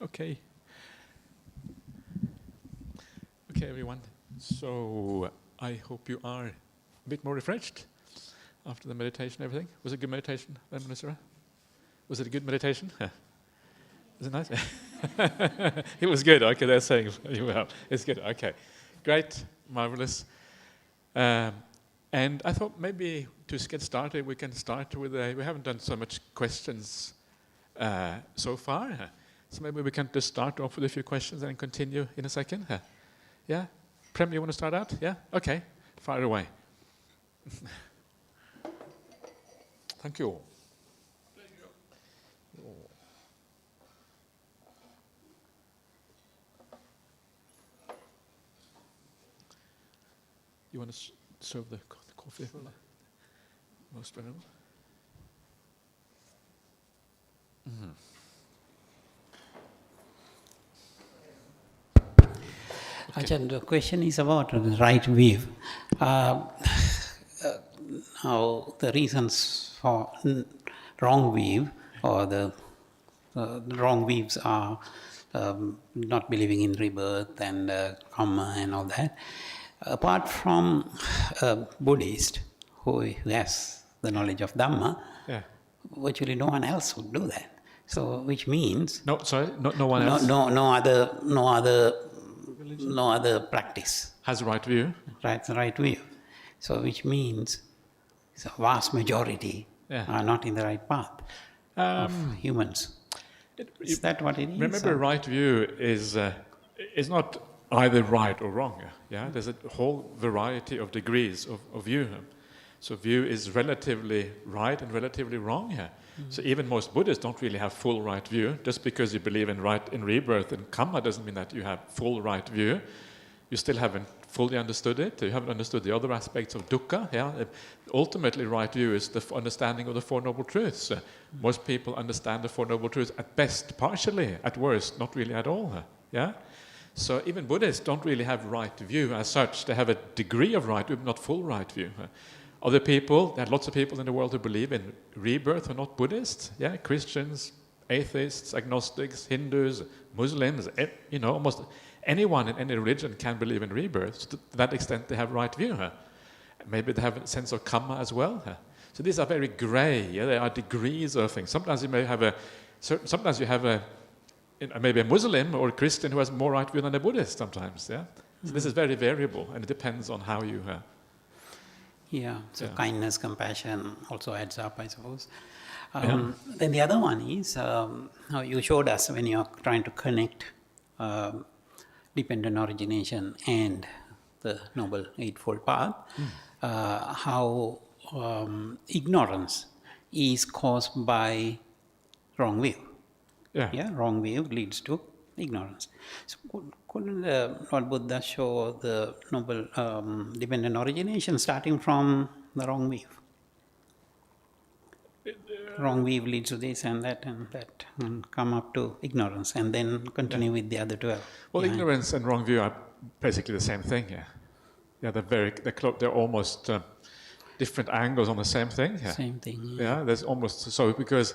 Okay. Okay, everyone. So I hope you are a bit more refreshed after the meditation and everything. Was it a good meditation, Manasira? Was it a good meditation? Was it nice? It was good. Okay, they're saying well. It's good. Okay, great, marvelous. And I thought maybe to get started, we can start with we haven't done so much questions so far. So maybe we can just start off with a few questions and continue in a second. Yeah? Prem, you want to start out? Yeah? Okay. Fire away. Thank you. You want to serve the coffee? Most venerable. Ajahn, the question is about the right view. Now, the reasons for wrong view, or the wrong views are not believing in rebirth and karma and all that. Apart from a Buddhist who has the knowledge of Dhamma, virtually no one else would do that. So, which means no one else. No other practice has the right view. Right view. So, which means the vast majority are not in the right path of humans. Is that what it is? Remember, right view is not either right or wrong. Yeah, there's a whole variety of degrees of view. So, view is relatively right and relatively wrong. Mm-hmm. So, even most Buddhists don't really have full right view. Just because you believe in rebirth and karma doesn't mean that you have full right view. You still haven't fully understood it. You haven't understood the other aspects of dukkha. Yeah, ultimately, right view is the understanding of the Four Noble Truths. Most people understand the Four Noble Truths at best partially, at worst not really at all. Yeah. So even Buddhists don't really have right view as such. They have a degree of right view, but not full right view. Other people, there are lots of people in the world who believe in rebirth who are not Buddhists. Yeah, Christians, atheists, agnostics, Hindus, Muslims, almost anyone in any religion can believe in rebirth. So to that extent, they have right view. Maybe they have a sense of karma as well. So these are very grey. Yeah? There are degrees of things. Sometimes you may have maybe a Muslim or a Christian who has more right view than a Buddhist sometimes. Yeah. So this is very variable, and it depends on how you. Kindness, compassion also adds up, I suppose. Then the other one is how you showed us when you're trying to connect dependent origination and the Noble Eightfold Path, how ignorance is caused by wrong view. Wrong view leads to ignorance. So couldn't Lord Buddha show the noble dependent origination starting from the wrong view? Wrong view leads to this and that, and come up to ignorance, and then continue with the other 12. Well, ignorance and wrong view are basically the same thing. They're almost different angles on the same thing. Same thing. There's almost so because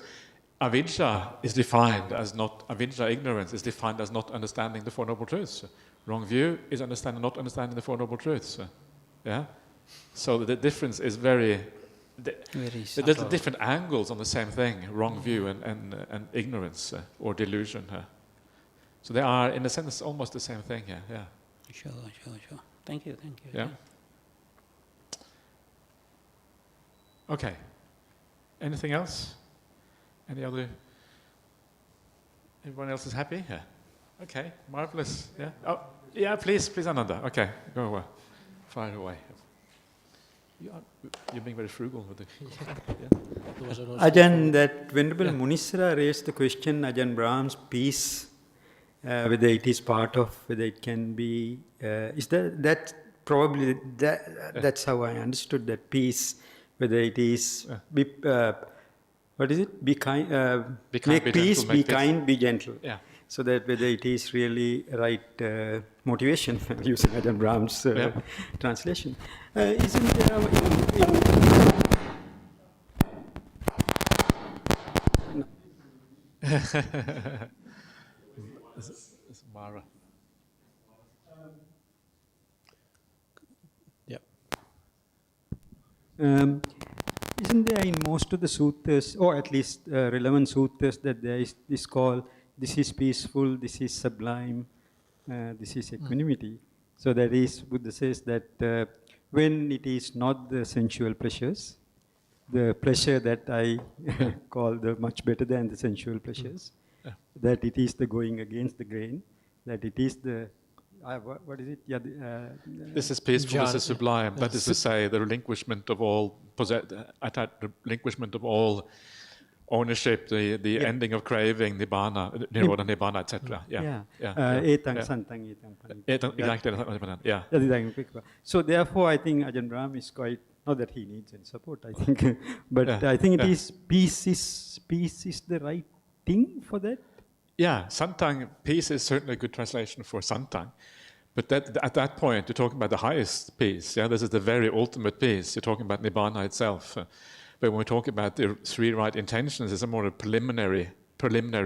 avidya is defined as ignorance is defined as not understanding the Four Noble Truths. Wrong view is not understanding the Four Noble Truths. So the difference is very there's different angles on the same thing, wrong view and ignorance or delusion. So they are, in a sense, almost the same thing. Sure. Thank you. Yeah. Okay. Anything else? Everyone else is happy? Yeah. Okay, marvelous. Yeah. Oh, yeah. Please, Ananda. Okay, go away. Fire away. You're being very frugal with the. Ajahn, that Venerable Munisara raised the question, Ajahn Brahm's peace, whether it is part of, whether it can be. Is that probably that's how I understood that peace, whether it is. What is it? Be kind, make peace, be kind, be gentle. Yeah. So that whether it is really right motivation, using Ajahn Brahm's translation. Isn't there Mara. Yep. Isn't there in most of the suttas, or at least relevant suttas, that there is this call, this is peaceful, this is sublime, this is equanimity. So that is, Buddha says that when it is not the sensual pleasures, the pleasure that I call the much better than the sensual pleasures, that it is the going against the grain, that it is the, what is it? Yeah, This is peaceful, this is sublime. That is to say, the relinquishment of all relinquishment of all ownership, the ending of craving, nibbana, nirvana, nibbana, etc. Etang santang etang panita. Exactly. Yeah. So therefore, I think Ajahn Brahm is quite, not that he needs any support, I think, but I think it is peace is the right thing for that. Yeah, santang, peace is certainly a good translation for santang. But that, at that point, you're talking about the highest peace. Yeah, this is the very ultimate peace. You're talking about nibbana itself. But when we talk about the three right intentions, it's a more preliminary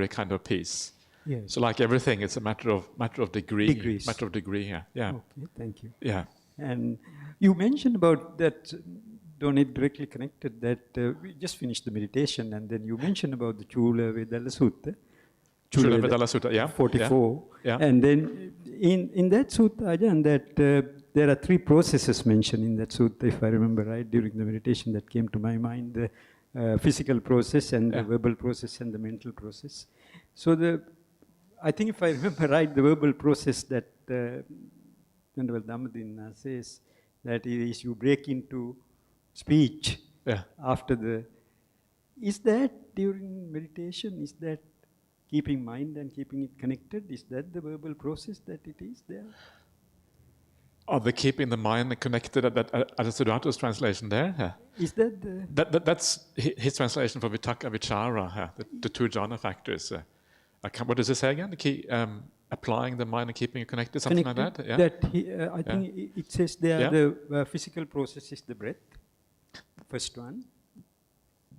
kind of peace. Yes. So, like everything, it's a matter of degree. Degrees. Matter of degree here. Yeah. Okay, thank you. Yeah. And you mentioned about that. Don't it directly connected that we just finished the meditation, and then you mentioned about the Chula Vedala Sutta. Chula Vedala Sutta, yeah. 44. Yeah. And then in that sutta, Ajahn, that there are three processes mentioned in that sutta, if I remember right, during the meditation that came to my mind, the physical process and the verbal process and the mental process. So I think if I remember right, the verbal process that Venerable Dhammadinna says, that it is you break into speech after the... Is that during meditation, is that keeping mind and keeping it connected? Is that the verbal process that it is there? Oh, the keeping the mind connected, that Siddhartha's translation there? Yeah. Is that the... That's his translation for Vitakka Vichara, the two jhana factors. What does it say again? Applying the mind and keeping it connected, something like that? Yeah. That I think it says there the physical process is the breath, first one.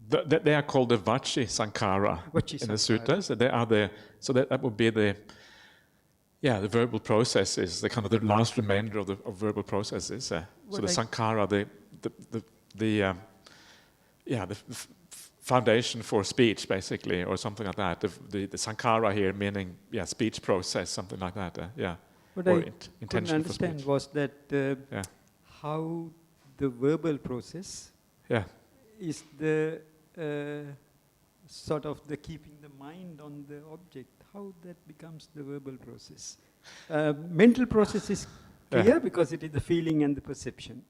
They are called the Vachi Sankhara in the suttas. They are so that would be the verbal processes, the kind of the last remainder of verbal processes. So the Sankhara, the foundation for speech, basically, or something like that. The Sankhara here meaning speech process, something like that. What or I intention couldn't understand was that how the verbal process is the sort of the keeping the mind on the object, how that becomes the verbal process. Mental process is clear because it is the feeling and the perception,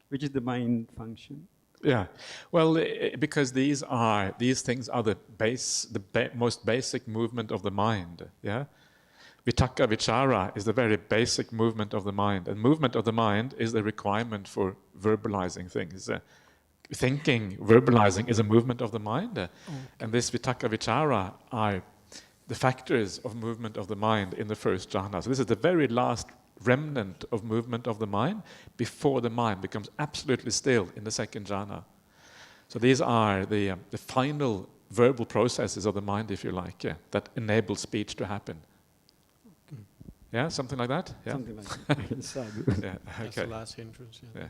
which is the mind function. Yeah, well, because these things are the most basic movement of the mind. Yeah, Vitakka Vichara is the very basic movement of the mind, and movement of the mind is the requirement for verbalizing things. Thinking, verbalizing is a movement of the mind, and this Vitakka Vichara are the factors of movement of the mind in the first jhana. So this is the very last remnant of movement of the mind before the mind becomes absolutely still in the second jhana. So these are the final verbal processes of the mind, if you like, that enable speech to happen. Yeah, something like that? Yeah? Something like that. Sadhu. Yeah, okay. That's the last entrance. Yeah.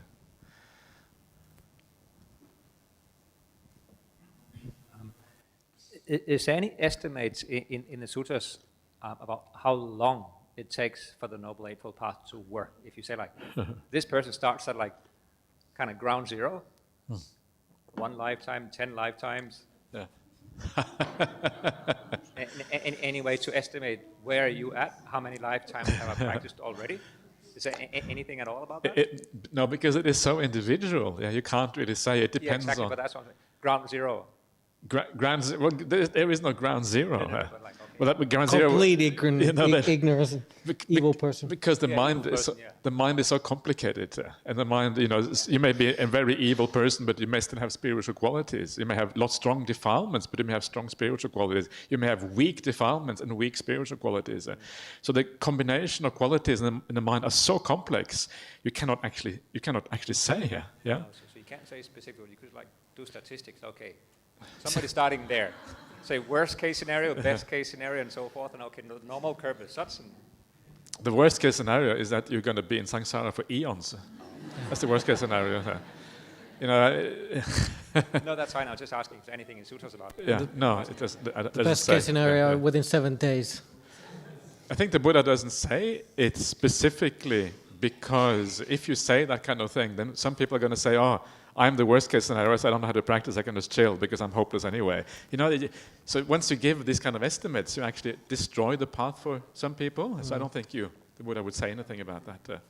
Is there any estimates in the sutras about how long it takes for the Noble Eightfold Path to work? If you say like, this person starts at like kind of ground zero, 1 lifetime, 10 lifetimes. Yeah. Any way to estimate where are you at? How many lifetimes have I practiced already? Is there anything at all about that? No, because it is so individual. Yeah, you can't really say. It depends exactly, on... but that's what I'm saying. Ground zero. Ground zero. Well, there is no ground zero. But like, okay. Well, that ground zero. Complete ignorance, evil person. Because the mind is so complicated, and the mind, you may be a very evil person, but you may still have spiritual qualities. You may have strong defilements, but you may have strong spiritual qualities. You may have weak defilements and weak spiritual qualities. So the combination of qualities in the mind are so complex, you cannot actually say here. Yeah. No, so you can't say specifically. You could like do statistics. Okay. Somebody starting there, say worst case scenario, best case scenario, and so forth, and okay, the normal curve is such, and The worst case scenario is that you're going to be in samsara for eons. That's the worst case scenario. You know. No, that's fine. I was just asking if there's anything in sutras about it. Yeah. No, it doesn't. The best case scenario within 7 days. I think the Buddha doesn't say it specifically because if you say that kind of thing, then some people are going to say, "Oh, I'm the worst case scenario, so I don't know how to practice. I can just chill because I'm hopeless anyway." You know, so once you give these kind of estimates, you actually destroy the path for some people. So I don't think the Buddha would say anything about that.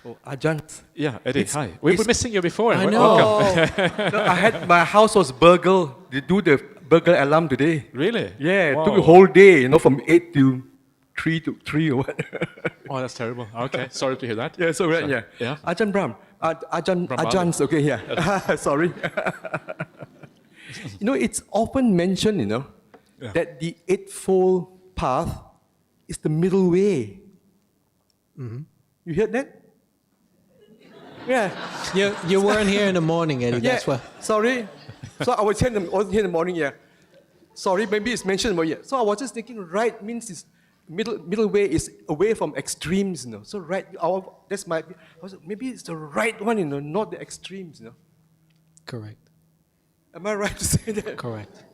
Oh, Ajahn. Yeah, Eddie, hi. We were missing you before. I know. Welcome. No, I had my house was burgled. They do the burglar alarm today. Really? Yeah, Wow. it took a whole day, from 8 to 3 or what. Oh, that's terrible. Okay, sorry to hear that. Yeah, so right, yeah. Yeah. Ajahn Brahm. Brahmali. Ajahns, okay, yeah. Sorry. It's often mentioned, that the Eightfold Path is the middle way. Mm-hmm. You heard that? Yeah. You weren't here in the morning, Eddie. Yeah. That's why. Sorry. So I was here in the morning, yeah. Sorry, maybe it's mentioned, but yeah. So I was just thinking, right means it's middle way is away from extremes, So right, that's my. Maybe it's the right one, not the extremes, Correct. Am I right to say that? Correct.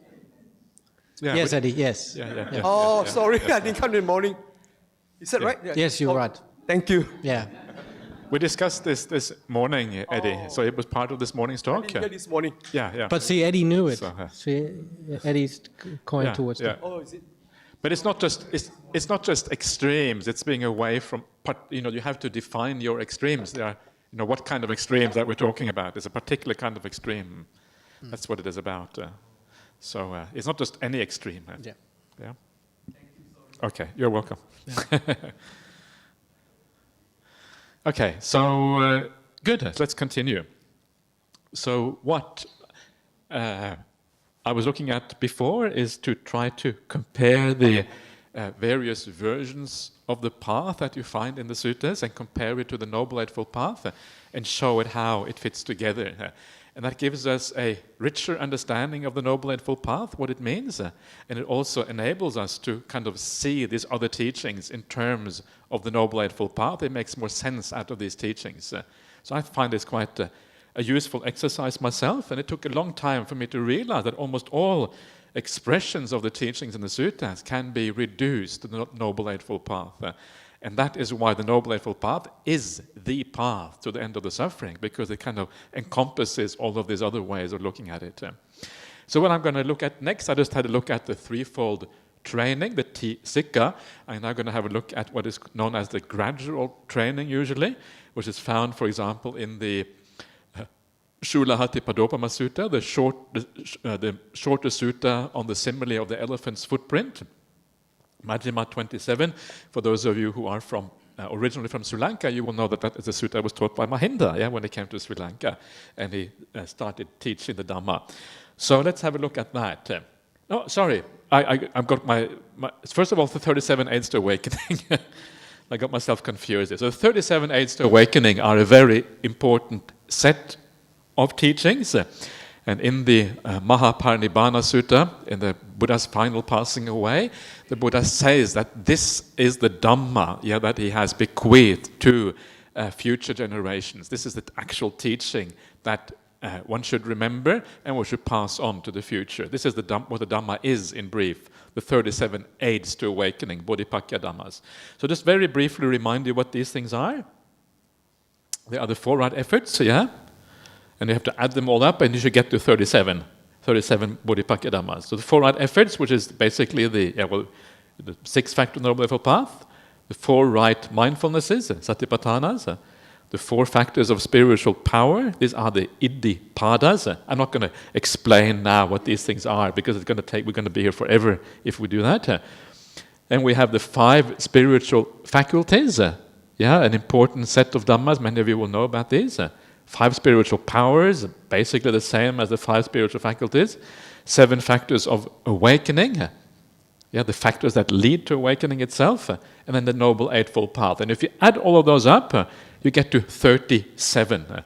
Yeah, Yes, Eddie. Yes. Yeah. Oh, sorry, I didn't come in the morning. Is that right? Yeah. Yes, you're right. Thank you. Yeah. We discussed this morning, Eddie. So it was part of this morning's I talk. didn't hear this morning. Yeah. But see, Eddie knew it. So, See, Eddie's going Yeah, towards yeah. that. Oh, is it? But it's not just extremes. It's being away from. You have to define your extremes. There are, what kind of extremes that we're talking about. It's a particular kind of extreme. That's what it is about. So it's not just any extreme. Yeah. Yeah. Okay, you're welcome. Okay, so good. Let's continue. So what I was looking at before is to try to compare the various versions of the path that you find in the suttas and compare it to the Noble Eightfold Path and show it how it fits together. And that gives us a richer understanding of the Noble Eightfold Path, what it means, and it also enables us to kind of see these other teachings in terms of the Noble Eightfold Path. It makes more sense out of these teachings. So I find this quite a useful exercise myself, and it took a long time for me to realize that almost all expressions of the teachings in the suttas can be reduced to the Noble Eightfold Path. And that is why the Noble Eightfold Path is the path to the end of the suffering, because it kind of encompasses all of these other ways of looking at it. So what I'm going to look at next, I just had a look at the threefold training, the sikka. I'm now going to have a look at what is known as the gradual training usually, which is found, for example, in the Shulahati Padopama Sutta, the shorter sutta on the simile of the elephant's footprint. Majjhima 27. For those of you who are originally from Sri Lanka, you will know that is a sutta that was taught by Mahinda, when he came to Sri Lanka, and he started teaching the Dhamma. So let's have a look at that. No, sorry, I've got my first of all, the 37 aids to awakening. I got myself confused. So the 37 aids to awakening are a very important set of teachings. And in the Mahaparinibbana Sutta, in the Buddha's final passing away, the Buddha says that this is the Dhamma that he has bequeathed to future generations. This is the actual teaching that one should remember and one should pass on to the future. This is what the Dhamma is in brief, the 37 aids to awakening, Bodhipakya Dhammas. So just very briefly remind you what these things are. They are the 4 right efforts, and you have to add them all up, and you should get to 37 Bodhipakya Dhammas. So the 4 right efforts, which is basically the 6 factor Noble Eightfold Path, the 4 right mindfulnesses, Satipatthanas, the 4 factors of spiritual power. These are the Iddhipadas. I'm not going to explain now what these things are, because we're going to be here forever if we do that. And we have the 5 spiritual faculties. An important set of Dhammas. Many of you will know about these. 5 spiritual powers, basically the same as the 5 spiritual faculties. 7 factors of awakening, the factors that lead to awakening itself, and then the Noble Eightfold Path. And if you add all of those up, you get to 37.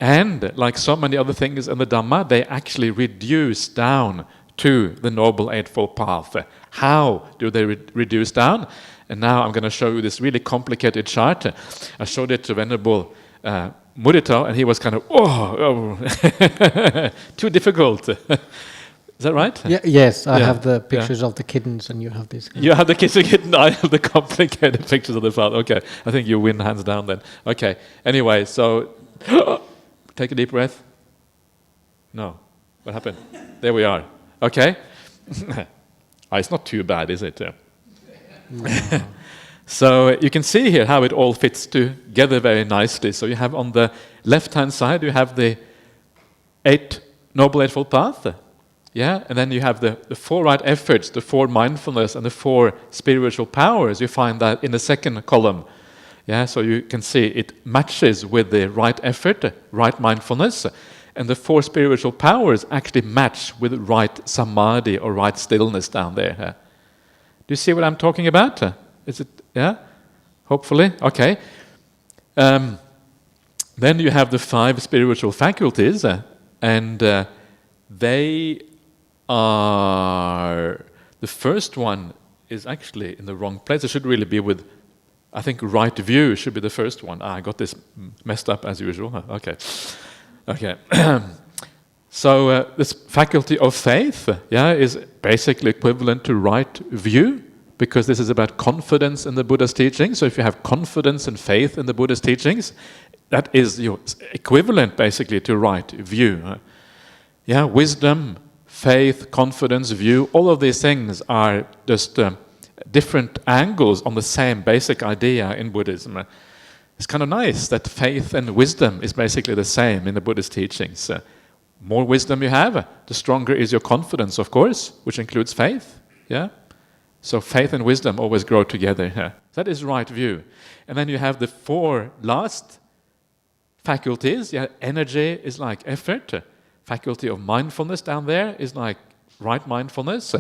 And like so many other things in the Dhamma, they actually reduce down to the Noble Eightfold Path. How do they reduce down? And now I'm going to show you this really complicated chart. I showed it to Venerable Mudito, and he was kind of, too difficult. Is that right? Yeah, yes, I Yeah, have the yeah. pictures of the kittens, and you have this. You have the kitten, I have the complicated pictures of the father. Okay, I think you win hands down then. Okay, anyway, so take a deep breath. No, what happened? There we are. Okay. It's not too bad, is it? No. So you can see here how it all fits together very nicely. So you have on the left-hand side, you have the Noble Eightfold Path. Yeah, and then you have the 4 right efforts, the 4 mindfulness, and the 4 spiritual powers. You find that in the second column. Yeah, so you can see it matches with the right effort, right mindfulness, and the 4 spiritual powers actually match with right samadhi or right stillness down there. Do you see what I'm talking about? Is it, yeah? Hopefully, okay. Then you have the 5 spiritual faculties, and they are, the first one is actually in the wrong place. It should really be with, I think, right view should be the first one. I got this messed up as usual. Okay. So this faculty of faith, is basically equivalent to right view, because this is about confidence in the Buddha's teachings. So if you have confidence and faith in the Buddha's teachings, that is your equivalent basically to right view. Wisdom, faith, confidence, view, all of these things are just different angles on the same basic idea in Buddhism. It's kind of nice that faith and wisdom is basically the same in the Buddhist teachings. More wisdom you have, the stronger is your confidence, of course, which includes faith. So faith and wisdom always grow together. That is right view. And then you have the 4 last faculties. Energy is like effort. Faculty of mindfulness down there is like right mindfulness.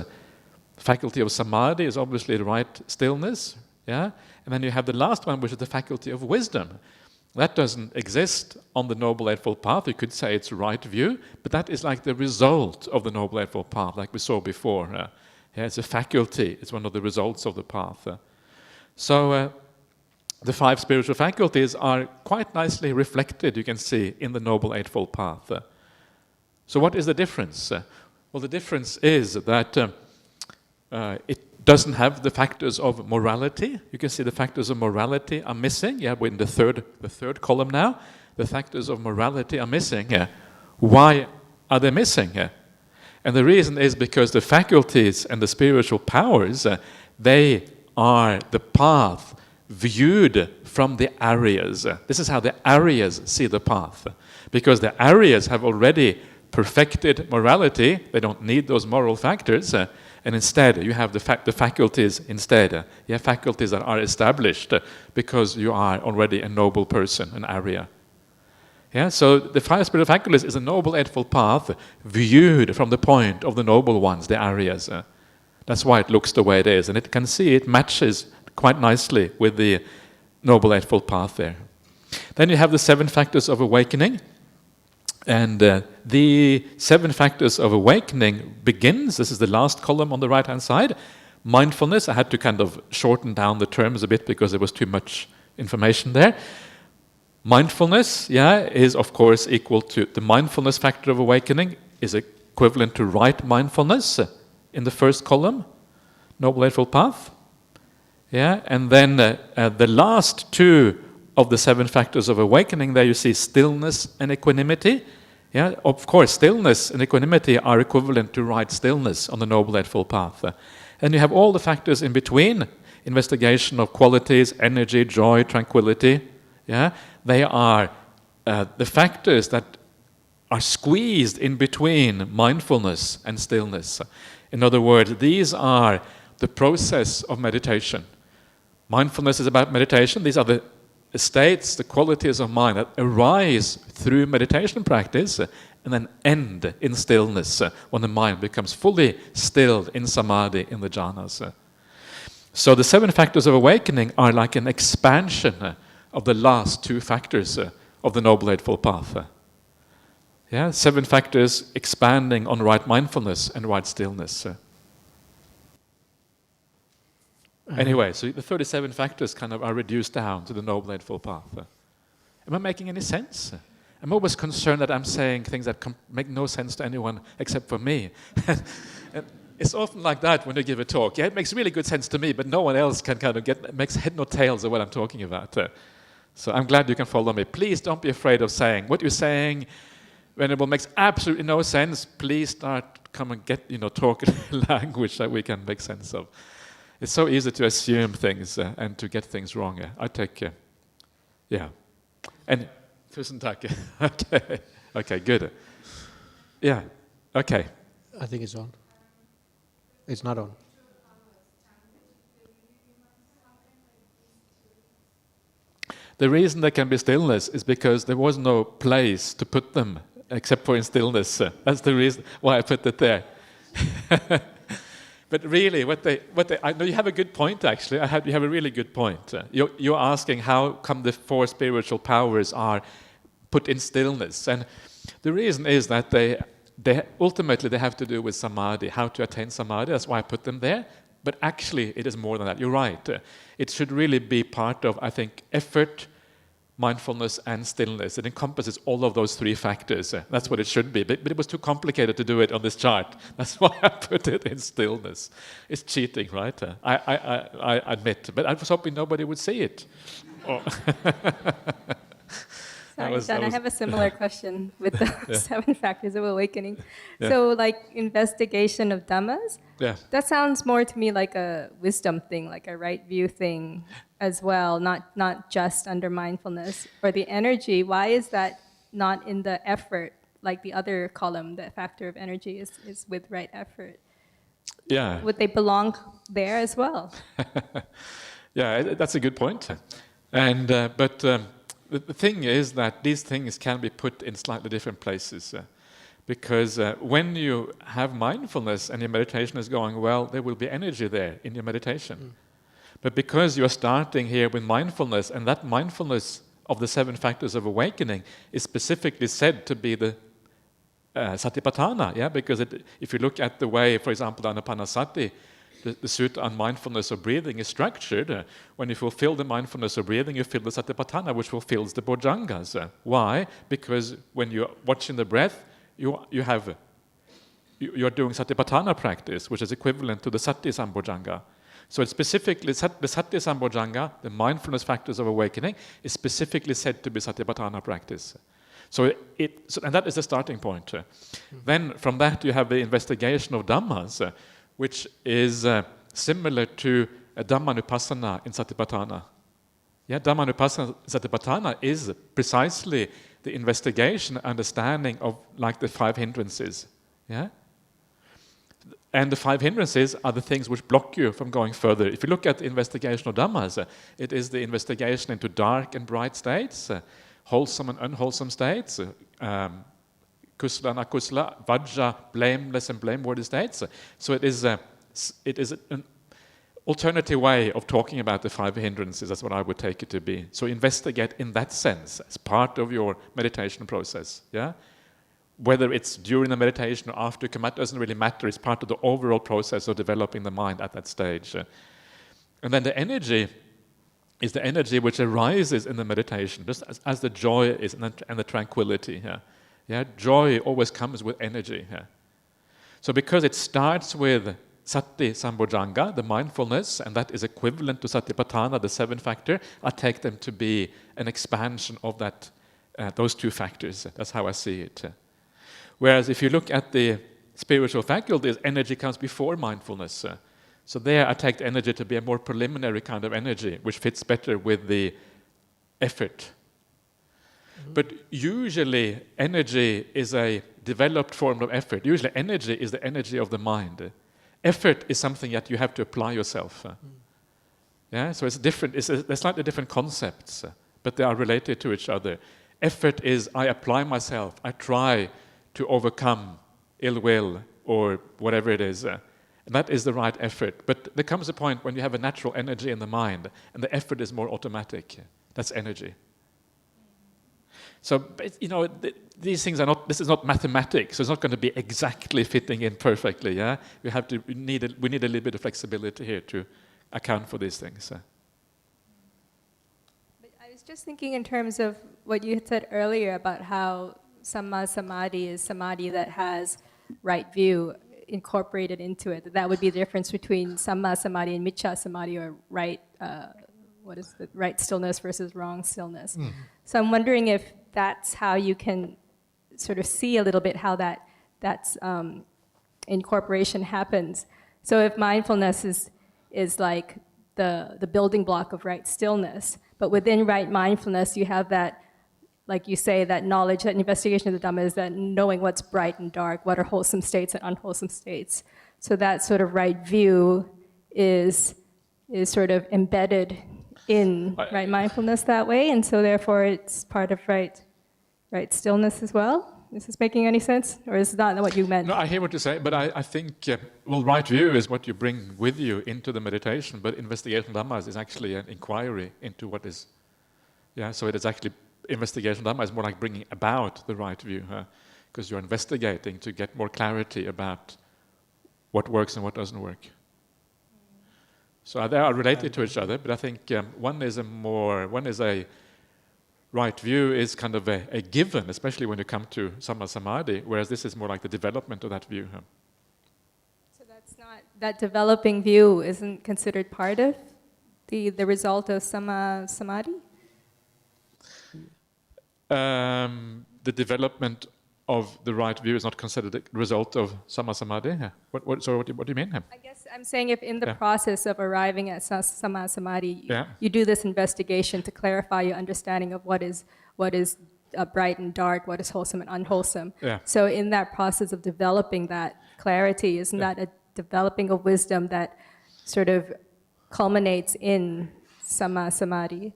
Faculty of samadhi is obviously the right stillness. And then you have the last one, which is the faculty of wisdom. That doesn't exist on the Noble Eightfold Path. You could say it's right view, but that is like the result of the Noble Eightfold Path, like we saw before. It's a faculty. It's one of the results of the path. So the 5 spiritual faculties are quite nicely reflected, you can see, in the Noble Eightfold Path. So what is the difference? Well, the difference is that it doesn't have the factors of morality. You can see the factors of morality are missing. We're in the third column now. The factors of morality are missing. Why are they missing? And the reason is because the faculties and the spiritual powers, they are the path viewed from the ariyas. This is how the ariyas see the path. Because the ariyas have already perfected morality, they don't need those moral factors, and instead you have the faculties instead. Faculties that are established because you are already a noble person, an ariya. So the 5 spiritual faculties is a Noble Eightfold Path viewed from the point of the noble ones, the ariyas. That's why it looks the way it is, and it can see it matches quite nicely with the Noble Eightfold Path there. Then you have the 7 factors of awakening. And the 7 factors of awakening begins, this is the last column on the right-hand side, mindfulness. I had to kind of shorten down the terms a bit because there was too much information there. Mindfulness, is of course equal to the mindfulness factor of awakening, is equivalent to right mindfulness in the first column, Noble Eightfold Path. And then the last 2 of the 7 factors of awakening, there you see stillness and equanimity. Of course, stillness and equanimity are equivalent to right stillness on the Noble Eightfold Path. And you have all the factors in between, investigation of qualities, energy, joy, tranquility. They are the factors that are squeezed in between mindfulness and stillness. In other words, these are the process of meditation. Mindfulness is about meditation. These are the states, the qualities of mind that arise through meditation practice and then end in stillness when the mind becomes fully stilled in samadhi, in the jhanas. So the 7 factors of awakening are like an expansion of the last 2 factors of the Noble Eightfold Path. Yeah, 7 factors expanding on right mindfulness and right stillness. Anyway, so the 37 factors kind of are reduced down to the Noble Eightfold Path. Am I making any sense? I'm always concerned that I'm saying things that make no sense to anyone except for me. And it's often like that when you give a talk. Yeah, it makes really good sense to me, but no one else can kind of makes head nor tails of what I'm talking about. So I'm glad you can follow me. Please don't be afraid of saying what you're saying. Venerable makes absolutely no sense. Please come and talk language that we can make sense of. It's so easy to assume things and to get things wrong. I take, yeah. And tusen tack. Okay. Okay, good. Yeah. Okay. I think it's on. It's not on. The reason there can be stillness is because there was no place to put them except for in stillness. That's the reason why I put it there. But really, I know you have a good point. Actually, you have a really good point. You're asking how come the 4 spiritual powers are put in stillness, and the reason is that they ultimately have to do with samadhi, how to attain samadhi. That's why I put them there. But actually, it is more than that. You're right. It should really be part of, I think, effort, mindfulness, and stillness. It encompasses all of those 3 factors. That's what it should be. But it was too complicated to do it on this chart. That's why I put it in stillness. It's cheating, right? I admit. But I was hoping nobody would see it. Oh. Sorry, Ajahn, I have a similar question with the 7 factors of awakening. Yeah. So, like investigation of Dhammas, that sounds more to me like a wisdom thing, like a right view thing as well, not just under mindfulness. Or the energy, why is that not in the effort, like the other column, the factor of energy is with right effort? Yeah. Would they belong there as well? Yeah, that's a good point. And the thing is that these things can be put in slightly different places. Because when you have mindfulness and your meditation is going well, there will be energy there in your meditation. But because you're starting here with mindfulness, and that mindfulness of the 7 factors of awakening is specifically said to be the satipatthana, because if you look at the way, for example, Anapanasati, the sutta on mindfulness of breathing is structured. When you fulfill the mindfulness of breathing, you feel the satipatthana, which fulfills the bojjhangas. Why? Because when you're watching the breath, you're doing satipatthana practice, which is equivalent to the sati sambojjhanga. So it's specifically the sati sambojjhanga, the mindfulness factors of awakening, is specifically said to be satipatthana practice. So and that is the starting point. Then from that you have the investigation of Dhammas, which is similar to a Dhammanupassana in Satipatthana. Yeah, Dhammanupassana in Satipatthana is precisely the investigation, understanding of like the 5 hindrances. Yeah? And the 5 hindrances are the things which block you from going further. If you look at the investigation of Dhammas, it is the investigation into dark and bright states, wholesome and unwholesome states, kusala and akusala, vajja, blameless and blameworthy states. So it is an alternative way of talking about the 5 hindrances. That's what I would take it to be. So investigate in that sense as part of your meditation process. Yeah, whether it's during the meditation or after, doesn't really matter. It's part of the overall process of developing the mind at that stage. And then the energy is the energy which arises in the meditation, just as the joy is and the tranquility. Yeah, joy always comes with energy. So because it starts with sati sambojjhanga, the mindfulness, and that is equivalent to satipatthana, the 7 factor, I take them to be an expansion of that, those 2 factors. That's how I see it. Whereas if you look at the spiritual faculties, energy comes before mindfulness. So there I take the energy to be a more preliminary kind of energy, which fits better with the effort. But usually energy is a developed form of effort. Usually energy is the energy of the mind. Effort is something that you have to apply yourself. Yeah, so it's different. They're slightly different concepts, but they are related to each other. Effort is I apply myself. I try to overcome ill will or whatever it is. And that is the right effort. But there comes a point when you have a natural energy in the mind, and the effort is more automatic. That's energy. So, these things are not. This is not mathematics. So it's not going to be exactly fitting in perfectly. Yeah, we need a little bit of flexibility here to account for these things. But I was just thinking in terms of what you had said earlier about how sammā samadhi is samadhi that has right view incorporated into it. That would be the difference between sammā samadhi and micchā samadhi, or right. What is the right stillness versus wrong stillness? So I'm wondering if that's how you can sort of see a little bit how that's incorporation happens. So if mindfulness is like the building block of right stillness, but within right mindfulness you have that, like you say, that knowledge, that investigation of the Dhammas, that knowing what's bright and dark, what are wholesome states and unwholesome states. So that sort of right view is sort of embedded in right mindfulness that way, and so therefore it's part of right stillness as well. Is this making any sense, or is that what you meant? No, I hear what you say, but I think, right view is what you bring with you into the meditation, but investigation Dhammas is actually an inquiry into what is, so it is actually, investigation Dhamma is more like bringing about the right view, because you're investigating to get more clarity about what works and what doesn't work. So they are related to each other, but I think one is a right view is kind of a given, especially when you come to sammā samadhi, whereas this is more like the development of that view. So that's not, that developing view isn't considered part of the result of sammā samadhi? The development of the right view is not considered the result of sammā samadhi. What do you mean? I guess I'm saying if in the process of arriving at sammā samadhi, Yeah. you do this investigation to clarify your understanding of what is bright and dark, what is wholesome and unwholesome. Yeah. So in that process of developing that clarity, isn't that a developing of wisdom that sort of culminates in sammā samadhi?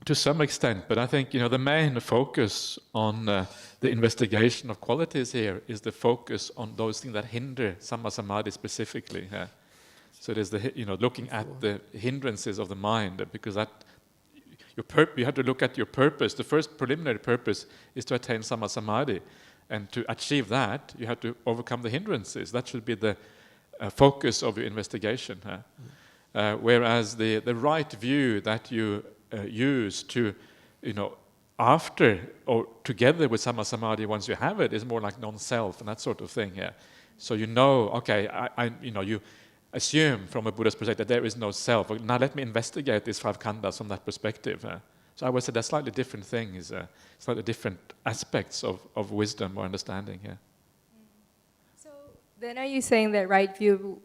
To some extent, but I think the main focus on the investigation of qualities here is the focus on those things that hinder sammā samadhi specifically. So it is looking at the hindrances of the mind, because that you have to look at your purpose. The first preliminary purpose is to attain sammā samadhi, and to achieve that, you have to overcome the hindrances. That should be the focus of your investigation. Whereas the right view that you use to, after or together with sammā samadhi, once you have it, is more like non-self and that sort of thing. So okay, you assume from a Buddha's perspective that there is no self. Now let me investigate these five khandhas from that perspective. So I would say they're slightly different things, slightly different aspects of wisdom or understanding. So then are you saying that right view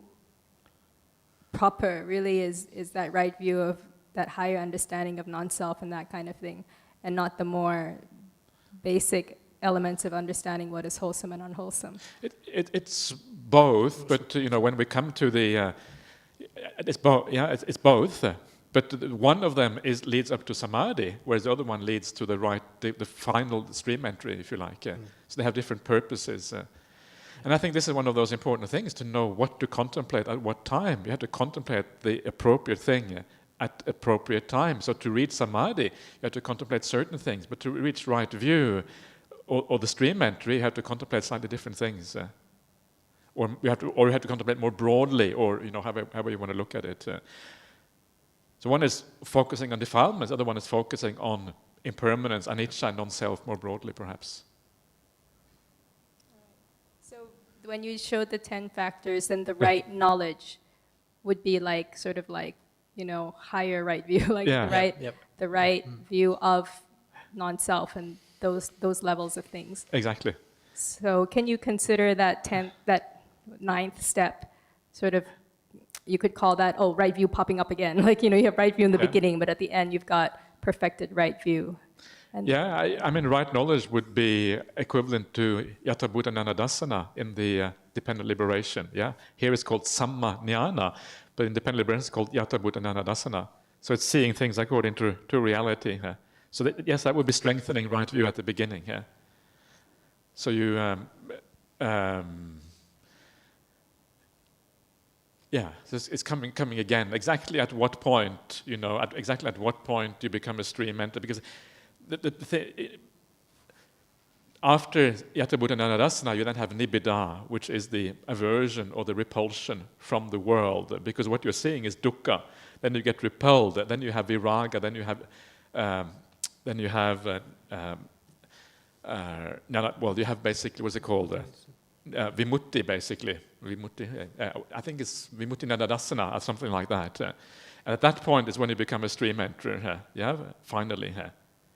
proper really is that right view of that higher understanding of non-self and that kind of thing, and not the more basic elements of understanding what is wholesome and unwholesome? It's both, but when we come to the, it's both. It's both. But one of them leads up to samadhi, whereas the other one leads to the final stream entry, if you like. So they have different purposes. And I think this is one of those important things, to know what to contemplate at what time. You have to contemplate the appropriate thing at appropriate time. So to reach samadhi, you have to contemplate certain things, but to reach right view or the stream entry, you have to contemplate slightly different things. Or you have to contemplate more broadly, or however you want to look at it. So one is focusing on defilements, the other one is focusing on impermanence, anicca, and non-self more broadly, perhaps. So when you showed the 10 factors, then the right knowledge would be like sort of like, higher right view, like the right view of non-self and those levels of things. Exactly. So can you consider that 9th step sort of, you could call that, right view popping up again. Like, you have right view in the beginning, but at the end you've got perfected right view. And I mean, right knowledge would be equivalent to yatha bhuta nyanadasana in the dependent liberation. Here it's called sammā jnana, but in dependent liberation it's called yatha bhuta nyanadasana. So it's seeing things according to reality. So that would be strengthening right view at the beginning. So you so it's coming again. Exactly at what point, exactly at what point do you become a stream enter? Because after Yata Buddha Nanadasana, you then have nibbida, which is the aversion or the repulsion from the world, because what you're seeing is dukkha. Then you get repelled. Then you have viraga. Then you have basically, what's it called? Vimutti, basically. Vimutti. I think it's Vimutti Nanadasana or something like that. And at that point is when you become a stream enterer. Finally.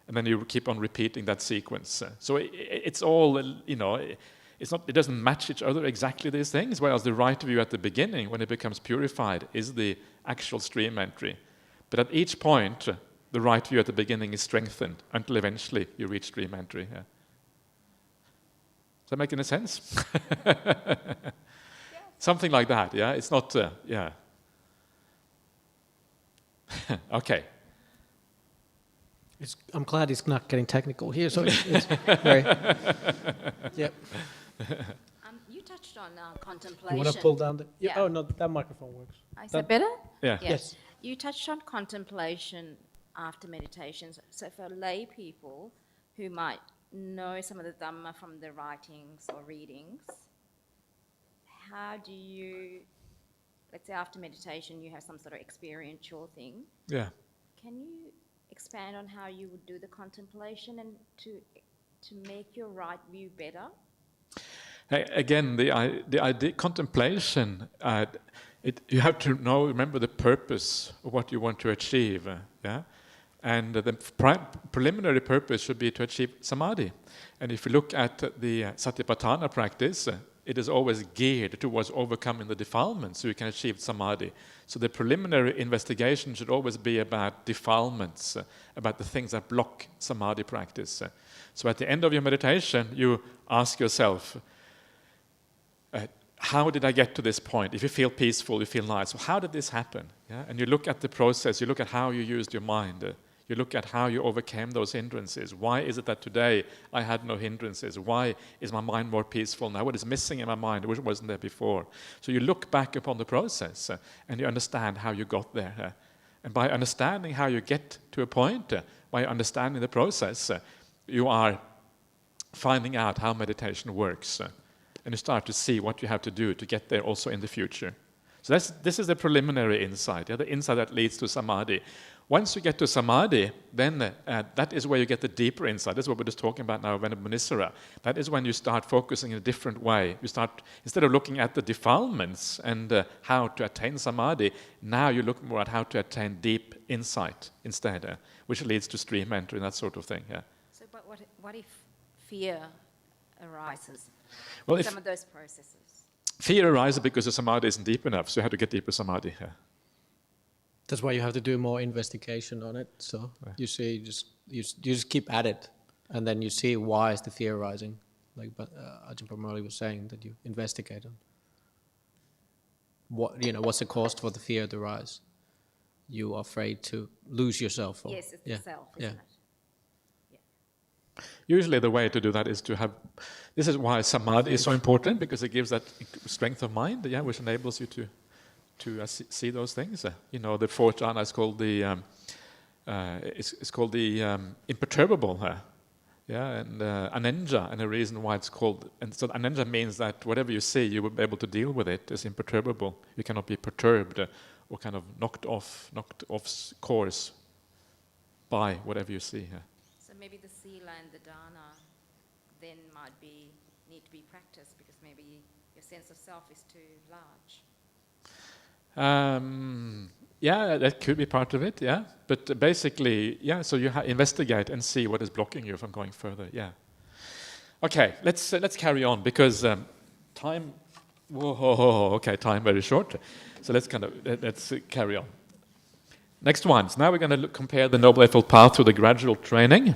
And then you keep on repeating that sequence. So it's all, it's not. It doesn't match each other exactly, these things. Whereas the right view at the beginning, when it becomes purified, is the actual stream entry. But at each point, the right view at the beginning is strengthened until eventually you reach stream entry. Does that make any sense? Something like that. It's not. Okay. I'm glad it's not getting technical here. So it's very. Yep. You touched on contemplation. You want to pull down the? Yeah. Oh no, that microphone works. Is that better? Yeah. Yes. You touched on contemplation after meditations. So for lay people who might know some of the Dhamma from the writings or readings, how do you, let's say after meditation you have some sort of experiential thing. Yeah. Can you expand on how you would do the contemplation and to make your right view better? Again, the idea, contemplation, you have to remember the purpose of what you want to achieve. And the preliminary purpose should be to achieve samadhi. And if you look at the satipatthana practice, it is always geared towards overcoming the defilements so you can achieve samadhi. So the preliminary investigation should always be about defilements, about the things that block samadhi practice. So at the end of your meditation, you ask yourself, how did I get to this point? If you feel peaceful, you feel nice. So how did this happen? And you look at the process, you look at how you used your mind. You look at how you overcame those hindrances. Why is it that today I had no hindrances? Why is my mind more peaceful now? What is missing in my mind which wasn't there before? So you look back upon the process and you understand how you got there. And by understanding how you get to a point, by understanding the process, you are finding out how meditation works. And you start to see what you have to do to get there also in the future. So this is the preliminary insight, the insight that leads to samadhi. Once you get to samadhi, then that is where you get the deeper insight. That's what we're just talking about now, Venerable Munisara. That is when you start focusing in a different way. You start, instead of looking at the defilements and how to attain samadhi, now you look more at how to attain deep insight instead, which leads to stream entry and that sort of thing. So, but what if fear arises? Well, some of those processes. Fear arises because the samadhi isn't deep enough, so you have to get deeper samadhi. That's why you have to do more investigation on it. So you see, you just keep at it, and then you see why is the fear arising. Like Ajahn Brahmali was saying, that you investigate on what's the cause for the fear to arise. You are afraid to lose yourself. Yes, it's the self, isn't it? Usually the way to do that is to have, this is why samadhi is so important, because it gives that strength of mind, which enables you to see those things. The fourth jhana is called the imperturbable. And anenja, and the reason why it's called, and so anenja means that whatever you see, you will be able to deal with it. It's imperturbable. You cannot be perturbed or kind of knocked off course by whatever you see. So maybe the sila and the dana then need to be practiced because maybe your sense of self is too large. That could be part of it, But basically, so you investigate and see what is blocking you from going further, Okay, let's carry on, because time, time very short. So let's carry on. Next one. So now we're going to compare the Noble Eightfold Path to the gradual training.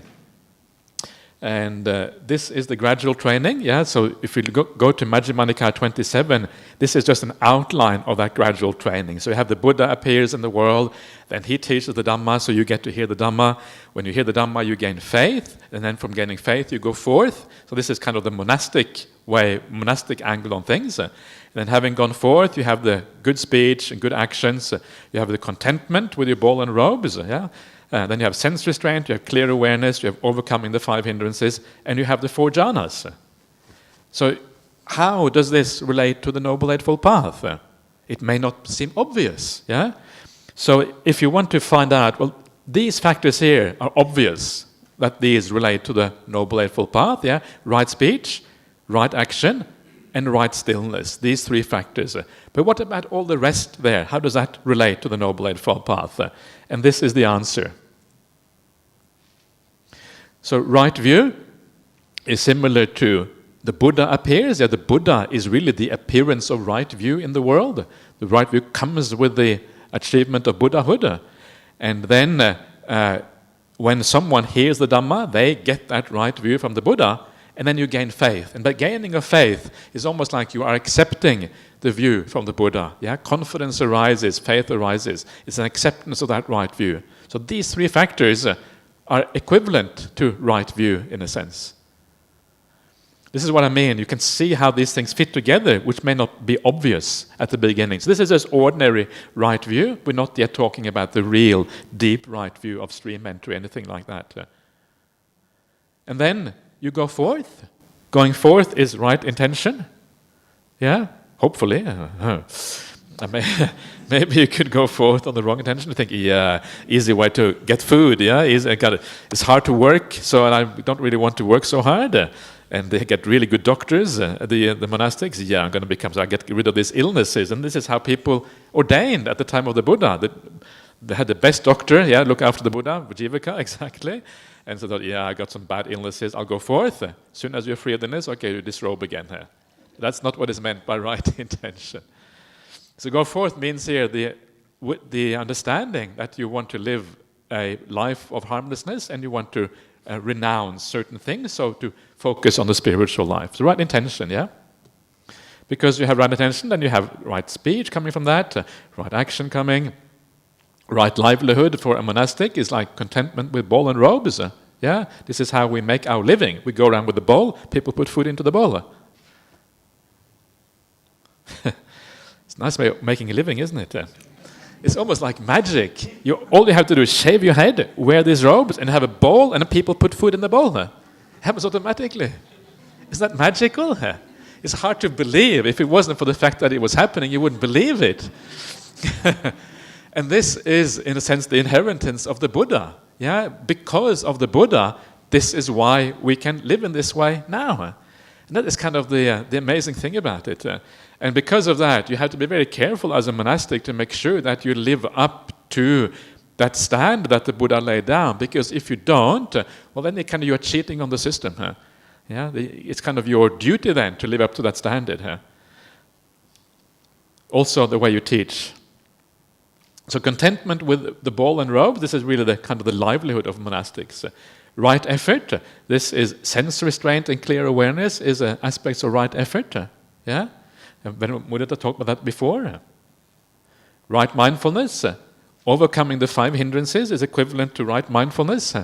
And this is the gradual training, So if we go to Majjhima Nikāya 27, this is just an outline of that gradual training. So you have the Buddha appears in the world, then he teaches the Dhamma, so you get to hear the Dhamma. When you hear the Dhamma, you gain faith, and then from gaining faith, you go forth. So this is kind of the monastic way, monastic angle on things. And then having gone forth, you have the good speech and good actions. You have the contentment with your ball and robes. Then you have sense restraint, you have clear awareness, you have overcoming the 5 hindrances, and you have the 4 jhanas. So how does this relate to the Noble Eightfold Path? It may not seem obvious. So if you want to find out, well, these factors here are obvious that these relate to the Noble Eightfold Path. Right speech, right action, and right stillness. These 3 factors. But what about all the rest there? How does that relate to the Noble Eightfold Path? And this is the answer. So right view is similar to the Buddha appears. The Buddha is really the appearance of right view in the world. The right view comes with the achievement of Buddhahood. And then when someone hears the Dhamma, they get that right view from the Buddha, and then you gain faith. And by gaining of faith is almost like you are accepting the view from the Buddha. Confidence arises, faith arises. It's an acceptance of that right view. So these 3 factors are equivalent to right view in a sense. This is what I mean. You can see how these things fit together, which may not be obvious at the beginning. So this is just ordinary right view. We're not yet talking about the real deep right view of stream entry, anything like that. And then you go forth. Going forth is right intention. Hopefully. Maybe you could go forth on the wrong intention. Think, easy way to get food. It's hard to work, so I don't really want to work so hard. And they get really good doctors, the monastics. I'm going to become, so I get rid of these illnesses. And this is how people ordained at the time of the Buddha. They had the best doctor, look after the Buddha, Jivaka, exactly. And so thought, I got some bad illnesses, I'll go forth. As soon as you're free of this, okay, you disrobe again. That's not what is meant by right intention. So go forth means here the understanding that you want to live a life of harmlessness and you want to renounce certain things, so to focus on the spiritual life. So right intention, Because you have right intention, then you have right speech coming from that, right action coming, right livelihood for a monastic is like contentment with bowl and robes. This is how we make our living. We go around with the bowl, people put food into the bowl. It's a nice way of making a living, isn't it? It's almost like magic. All you have to do is shave your head, wear these robes, and have a bowl, and people put food in the bowl. It happens automatically. Isn't that magical? It's hard to believe. If it wasn't for the fact that it was happening, you wouldn't believe it. And this is, in a sense, the inheritance of the Buddha. Because of the Buddha, this is why we can live in this way now. And that is kind of the amazing thing about it. And because of that, you have to be very careful as a monastic to make sure that you live up to that stand that the Buddha laid down. Because if you don't, well, then you are cheating on the system. It's kind of your duty then to live up to that standard. Also, the way you teach. So contentment with the ball and robe, this is really the kind of the livelihood of monastics. Right effort, this is sense restraint and clear awareness is aspects of right effort. And Venerable Mudito talked about that before. Right mindfulness, overcoming the 5 hindrances is equivalent to right mindfulness.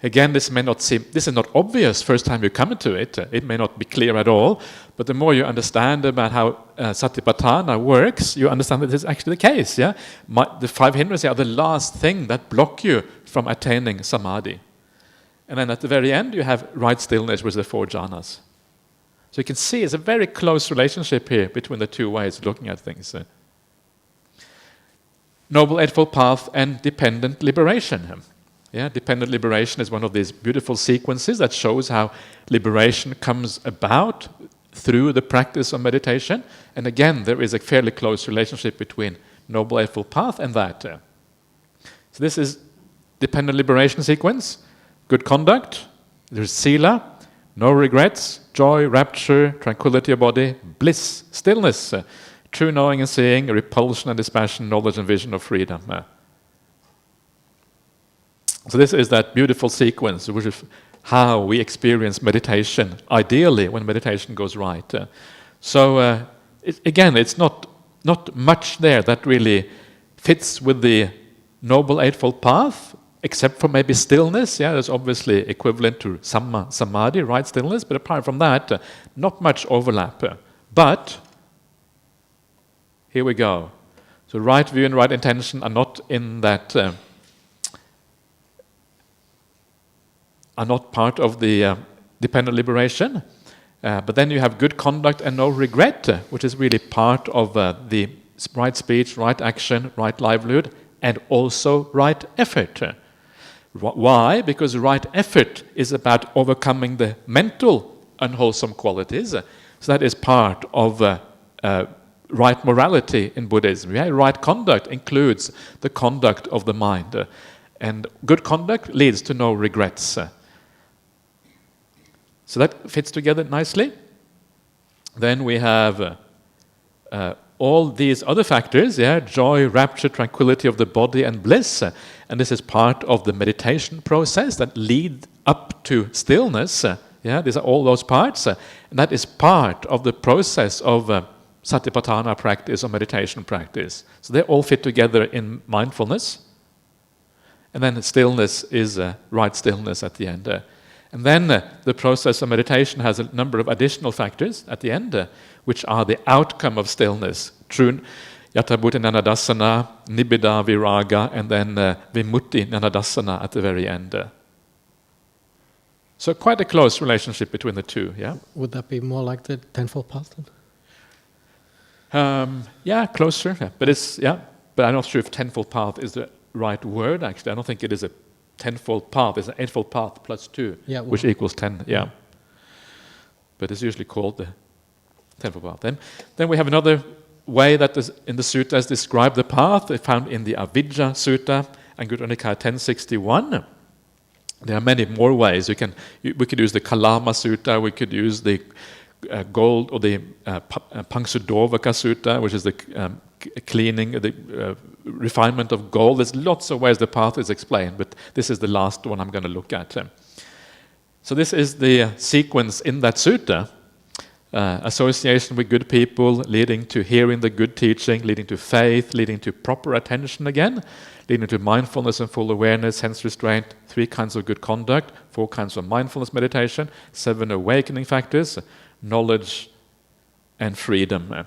Again, this is not obvious first time you come into it. It may not be clear at all, but the more you understand about how Satipatthana works, you understand that this is actually the case. The 5 hindrances are the last thing that block you from attaining samadhi. And then at the very end, you have right stillness with the 4 jhanas. So you can see it's a very close relationship here between the 2 ways of looking at things. Noble Eightfold Path and dependent liberation. Dependent liberation is one of these beautiful sequences that shows how liberation comes about through the practice of meditation. And again, there is a fairly close relationship between Noble Eightfold Path and that. So this is dependent liberation sequence. Good conduct, there's sila, no regrets, joy, rapture, tranquility of body, bliss, stillness, true knowing and seeing, repulsion and dispassion, knowledge and vision of freedom. So this is that beautiful sequence, which is how we experience meditation, ideally, when meditation goes right. It's not much there that really fits with the Noble Eightfold Path, except for maybe stillness. Yeah, that's obviously equivalent to sammā samadhi, right stillness. But apart from that, not much overlap. But here we go. So right view and right intention are not in that. Are not part of the dependent liberation. But then you have good conduct and no regret, which is really part of the right speech, right action, right livelihood, and also right effort. Why? Because right effort is about overcoming the mental unwholesome qualities. So that is part of right morality in Buddhism. Yeah? Right conduct includes the conduct of the mind. And good conduct leads to no regrets. So that fits together nicely. Then we have all these other factors, yeah, joy, rapture, tranquility of the body, and bliss. And this is part of the meditation process that lead up to stillness. Yeah, these are all those parts. And that is part of the process of satipatthana practice or meditation practice. So they all fit together in mindfulness. And then stillness is right stillness at the end. And then the process of meditation has a number of additional factors at the end, which are the outcome of stillness. True yatabhuti nanadasana, nibbida viraga, and then vimutti nanadasana at the very end. So quite a close relationship between the two, yeah? Would that be more like the tenfold path then? Yeah, closer. Yeah. But I'm not sure if tenfold path is the right word, actually. I don't think it is a tenfold path. It's an eightfold path plus 2, which equals 10. Yeah, but it's usually called the tenfold path. Then we have another way that is in the sutta is described the path. It's found in the Avijja Sutta and Anguttara Nikāya 1061. There are many more ways. We could use the Kalama Sutta. We could use the gold or the Pangsudovaka Sutta, which is the cleaning, the refinement of gold. There's lots of ways the path is explained, but this is the last one I'm going to look at. So this is the sequence in that sutta. Association with good people, leading to hearing the good teaching, leading to faith, leading to proper attention again, leading to mindfulness and full awareness, sense restraint, 3 kinds of good conduct, 4 kinds of mindfulness meditation, 7 awakening factors, knowledge and freedom.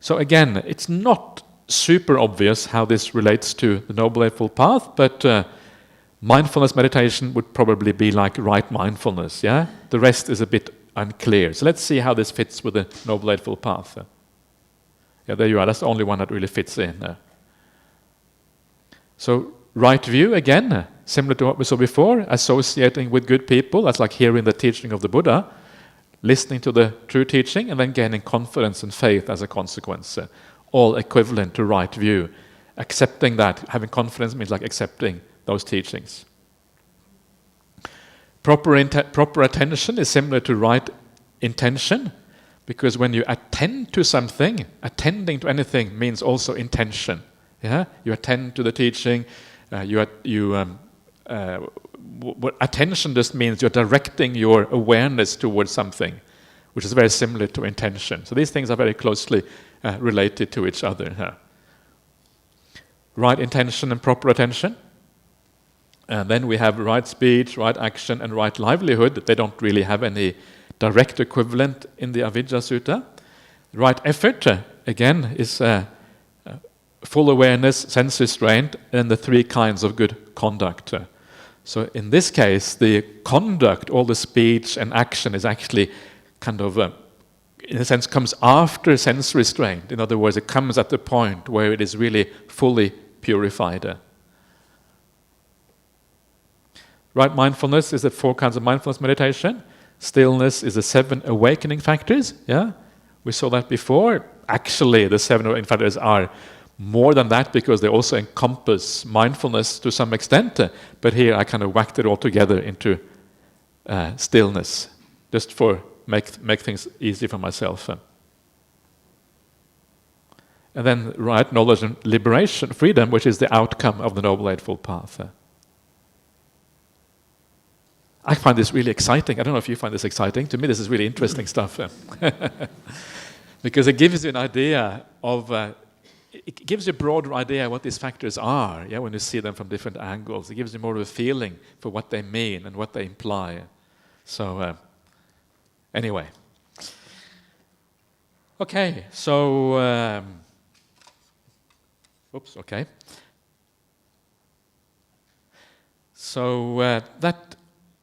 So again, it's not super obvious how this relates to the Noble Eightfold Path, but mindfulness meditation would probably be like right mindfulness, yeah? The rest is a bit unclear. So let's see how this fits with the Noble Eightfold Path. Yeah, there you are. That's the only one that really fits in. So right view, again, similar to what we saw before, associating with good people. That's like hearing the teaching of the Buddha, listening to the true teaching, and then gaining confidence and faith as a consequence. All equivalent to right view. Accepting that, having confidence means like accepting those teachings. Proper attention is similar to right intention, because when you attend to something, attending to anything means also intention. Yeah, you attend to the teaching. What attention just means you're directing your awareness towards something, which is very similar to intention. So these things are very closely related to each other. Right intention and proper attention. And then we have right speech, right action, and right livelihood. They don't really have any direct equivalent in the Avijja Sutta. Right effort, again, is full awareness, sense restraint, and the 3 kinds of good conduct. So in this case, the conduct, all the speech and action is actually kind of, in a sense, comes after sense restraint. In other words, it comes at the point where it is really fully purified. Right mindfulness is the 4 kinds of mindfulness meditation. Stillness is the 7 awakening factors. Yeah, we saw that before. Actually, the 7 awakening factors are more than that because they also encompass mindfulness to some extent. But here I kind of whacked it all together into stillness, just for make things easy for myself. And then right knowledge and liberation, freedom, which is the outcome of the Noble Eightfold Path. I find this really exciting. I don't know if you find this exciting. To me, this is really interesting stuff. Because it gives you an idea of, it gives you a broader idea what these factors are, yeah, when you see them from different angles. It gives you more of a feeling for what they mean and what they imply. So, anyway. Okay, so... oops, okay. So that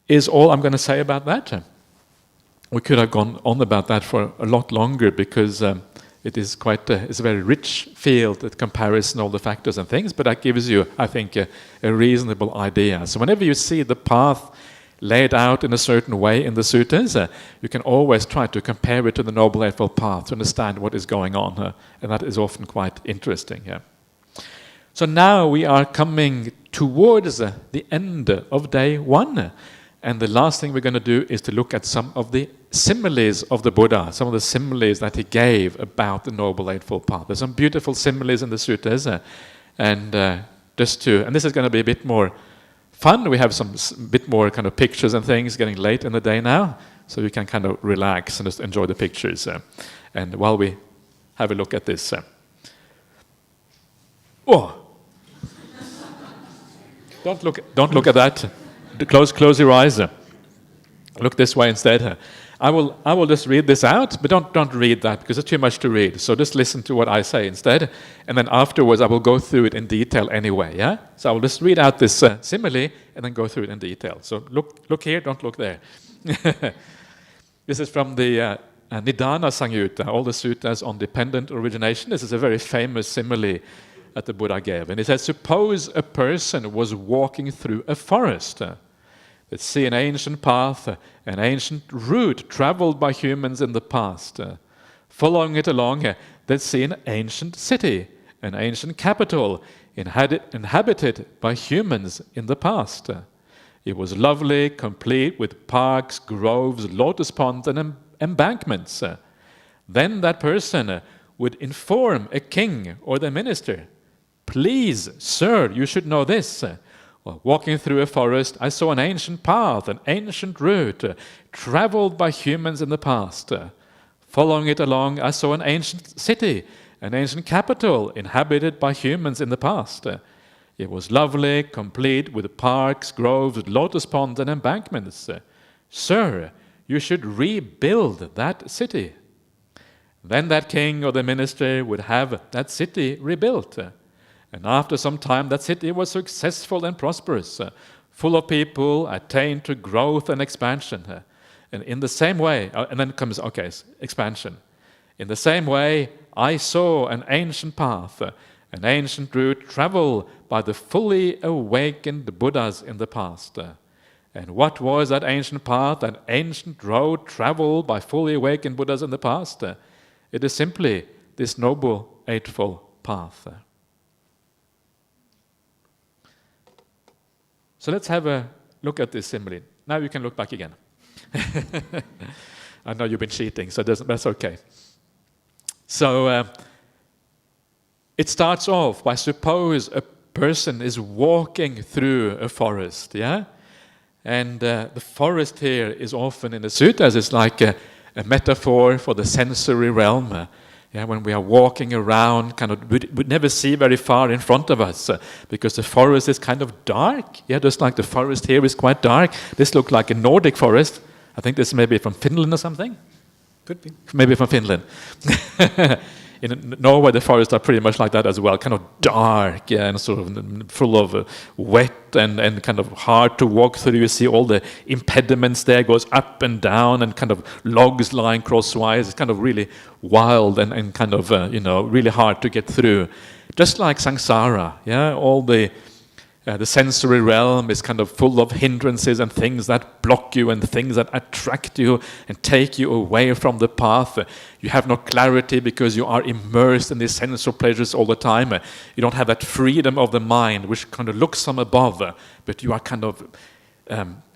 is all I'm going to say about that. We could have gone on about that for a lot longer because it is quite it's a very rich field, that comparison, all the factors and things, but that gives you, I think, a reasonable idea. So whenever you see the path laid out in a certain way in the suttas, you can always try to compare it to the Noble Eightfold Path to understand what is going on, and that is often quite interesting. Yeah. So now we are coming towards the end of day 1, and the last thing we're going to do is to look at some of the similes of the Buddha, some of the similes that he gave about the Noble Eightfold Path. There's some beautiful similes in the suttas, and this is going to be a bit more fun. We have some bit more kind of pictures and things, getting late in the day now, so you can kind of relax and just enjoy the pictures. And while we have a look at this. Oh! Don't look at that. Close your eyes. Look this way instead. I will just read this out, but don't read that because it's too much to read. So just listen to what I say instead, and then afterwards I will go through it in detail anyway. Yeah. So I will just read out this simile and then go through it in detail. So look here, don't look there. This is from the Nidana Samyutta, all the suttas on dependent origination. This is a very famous simile that the Buddha gave. And he says, suppose a person was walking through a forest. Let's see an ancient path, an ancient route traveled by humans in the past. Following it along, let's see an ancient city, an ancient capital, inhabited by humans in the past. It was lovely, complete with parks, groves, lotus ponds, and embankments. Then that person would inform a king or the minister, please, sir, you should know this. Well, walking through a forest, I saw an ancient path, an ancient route, traveled by humans in the past. Following it along, I saw an ancient city, an ancient capital, inhabited by humans in the past. It was lovely, complete with parks, groves, lotus ponds, and embankments. Sir, you should rebuild that city. Then that king or the minister would have that city rebuilt. And after some time, that city was successful and prosperous, full of people, attained to growth and expansion. And in the same way, and then comes, expansion. In the same way, I saw an ancient path, an ancient route traveled by the fully awakened Buddhas in the past. And what was that ancient path, that ancient road traveled by fully awakened Buddhas in the past? It is simply this Noble Eightfold Path. So let's have a look at this simile. Now you can look back again. I know you've been cheating, so that's okay. So it starts off by suppose a person is walking through a forest, yeah? And the forest here is often in the suttas, it's like a metaphor for the sensory realm. When we are walking around, we never see very far in front of us because the forest is kind of dark. Yeah, just like the forest here is quite dark. This looks like a Nordic forest. I think this may be from Finland or something. Could be. Maybe from Finland. In Norway, the forests are pretty much like that as well, kind of dark, yeah, and sort of full of wet and kind of hard to walk through. You see all the impediments there, goes up and down, and kind of logs lying crosswise. It's kind of really wild and kind of, really hard to get through. Just like samsara, yeah, all the sensory realm is kind of full of hindrances and things that block you and things that attract you and take you away from the path. You have no clarity because you are immersed in these sensual pleasures all the time. You don't have that freedom of the mind which kind of looks from above, but you are kind of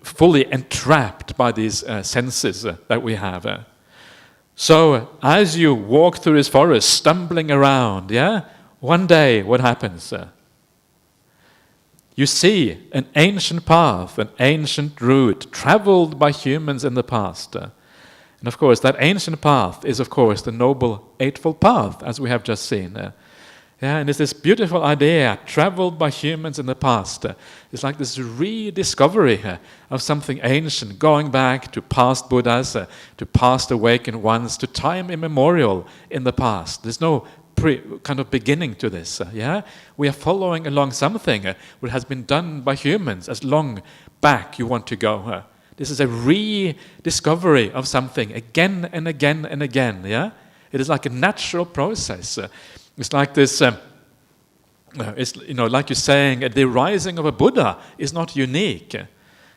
fully entrapped by these senses that we have. So as you walk through this forest, stumbling around, yeah, one day what happens? You see an ancient path, an ancient route traveled by humans in the past. And of course, that ancient path is, of course, the Noble Eightfold Path, as we have just seen. Yeah, and it's this beautiful idea, traveled by humans in the past. It's like this rediscovery of something ancient, going back to past Buddhas, to past awakened ones, to time immemorial in the past. There's no kind of beginning to this. Yeah, we are following along something which has been done by humans as long back you want to go. This is a rediscovery of something again and again and again. Yeah, it is like a natural process. It's like this. It's like you're saying, the rising of a Buddha is not unique.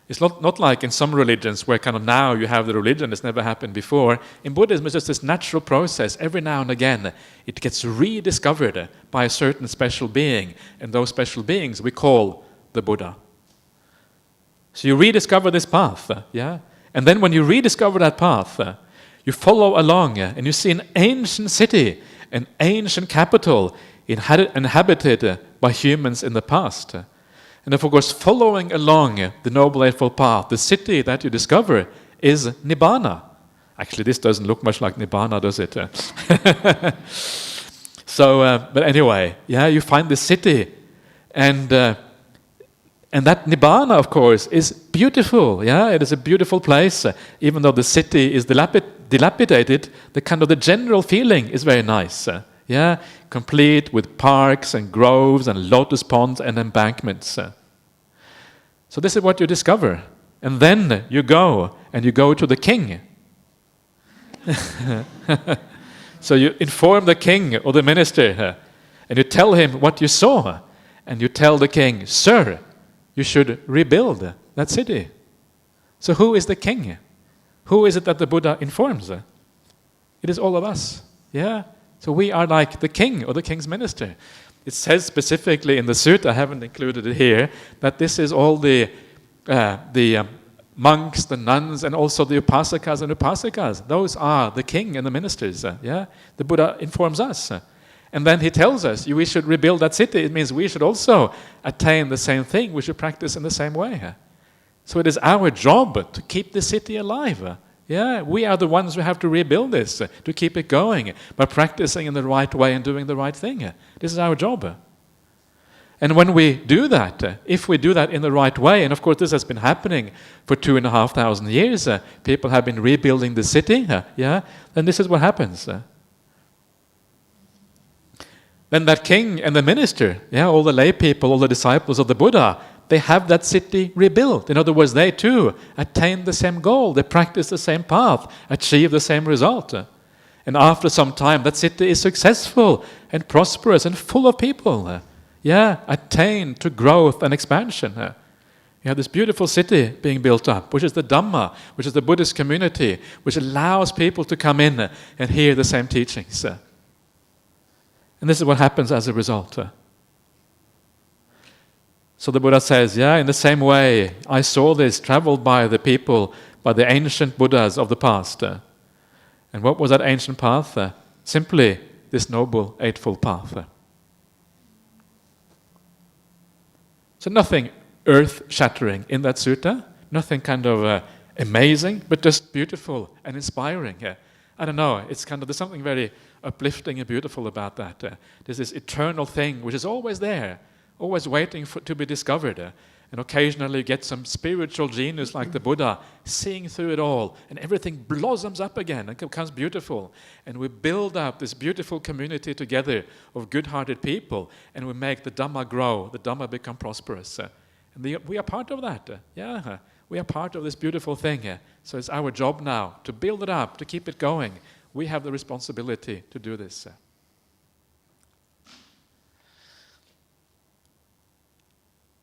It's not like in some religions where kind of now you have the religion, it's never happened before. In Buddhism, it's just this natural process. Every now and again, it gets rediscovered by a certain special being, and those special beings we call the Buddha. So you rediscover this path, yeah, and then when you rediscover that path, you follow along, and you see an ancient city, an ancient capital inhabited by humans in the past. And of course, following along the Noble Eightfold Path, the city that you discover is Nibbana. Actually, this doesn't look much like Nibbana, does it? But anyway, yeah, you find the city, and that Nibbana, of course, is beautiful. Yeah, it is a beautiful place. Even though the city is dilapidated, the general feeling is very nice. Yeah, complete with parks and groves and lotus ponds and embankments. So this is what you discover. And then you go to the king. So you inform the king or the minister, and you tell him what you saw. And you tell the king, "Sir, you should rebuild that city." So who is the king? Who is it that the Buddha informs? It is all of us. Yeah. So we are like the king or the king's minister. It says specifically in the sutta, I haven't included it here, that this is all the monks, the nuns, and also the upasakas and upasikas. Those are the king and the ministers. Yeah, the Buddha informs us. And then he tells us we should rebuild that city. It means we should also attain the same thing. We should practice in the same way. So it is our job to keep the city alive. Yeah, we are the ones who have to rebuild this, to keep it going, by practicing in the right way and doing the right thing. This is our job. And when we do that, if we do that in the right way, and of course this has been happening for 2,500 years, people have been rebuilding the city, yeah, then this is what happens. Then that king and the minister, yeah, all the lay people, all the disciples of the Buddha, they have that city rebuilt. In other words, they too attain the same goal. They practice the same path, achieve the same result. And after some time, that city is successful and prosperous and full of people. Yeah, attain to growth and expansion. You have this beautiful city being built up, which is the Dhamma, which is the Buddhist community, which allows people to come in and hear the same teachings. And this is what happens as a result. So the Buddha says, yeah, in the same way, I saw this traveled by the people, by the ancient Buddhas of the past. And what was that ancient path? Simply this Noble Eightfold Path. So nothing earth-shattering in that sutta, nothing kind of amazing, but just beautiful and inspiring. I don't know, it's kind of, there's something very uplifting and beautiful about that. There's this eternal thing which is always there, always waiting to be discovered. And occasionally you get some spiritual genius like the Buddha seeing through it all, and everything blossoms up again and becomes beautiful. And we build up this beautiful community together of good-hearted people, and we make the Dhamma grow, the Dhamma become prosperous. And we are part of that. Yeah, we are part of this beautiful thing. So it's our job now to build it up, to keep it going. We have the responsibility to do this.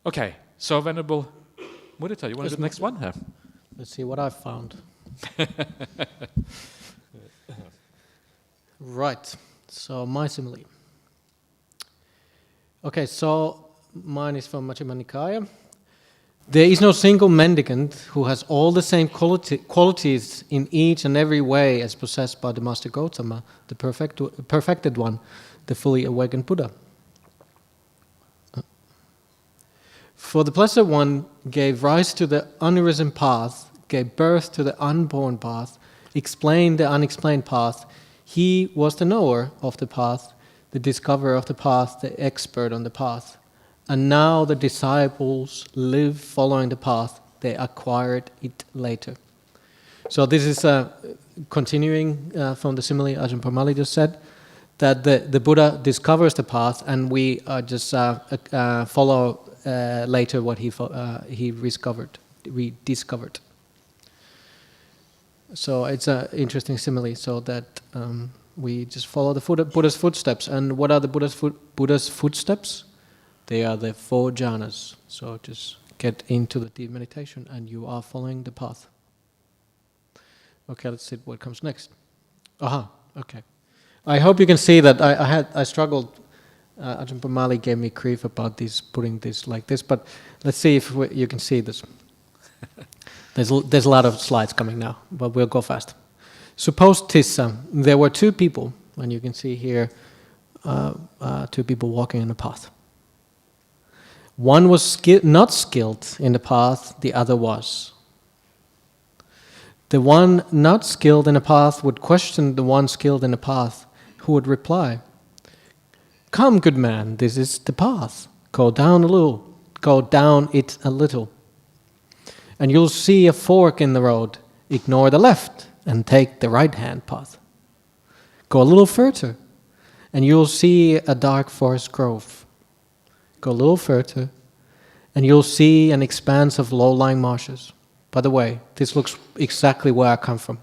Okay, so Venerable Mudito, you want to do the next one? Let's see what I've found. Right, so my simile. Okay, so mine is from Majjhima Nikaya. There is no single mendicant who has all the same qualities in each and every way as possessed by the Master Gautama, the perfected one, the fully awakened Buddha. For the Blessed One gave rise to the unarisen path, gave birth to the unborn path, explained the unexplained path. He was the knower of the path, the discoverer of the path, the expert on the path. And now the disciples live following the path. They acquired it later. So this is continuing from the simile Ajahn Brahmali just said, that the Buddha discovers the path, and we just follow later what he rediscovered. So it's an interesting simile, so that we just follow the Buddha's footsteps. And what are the Buddha's footsteps? They are the 4 jhanas. So just get into the deep meditation and you are following the path. Okay, let's see what comes next. Okay. I hope you can see that I struggled. Ajahn Brahmali gave me grief about putting this like this, but let's see if you can see this. There's a lot of slides coming now, but we'll go fast. Suppose there were 2 people, and you can see here 2 people walking in a path. One was not skilled in the path, the other was. The one not skilled in the path would question the one skilled in the path, who would reply, "Come, good man, this is the path. Go down it a little. And you'll see a fork in the road. Ignore the left and take the right-hand path. Go a little further, and you'll see a dark forest grove. Go a little further, and you'll see an expanse of low-lying marshes." By the way, this looks exactly where I come from.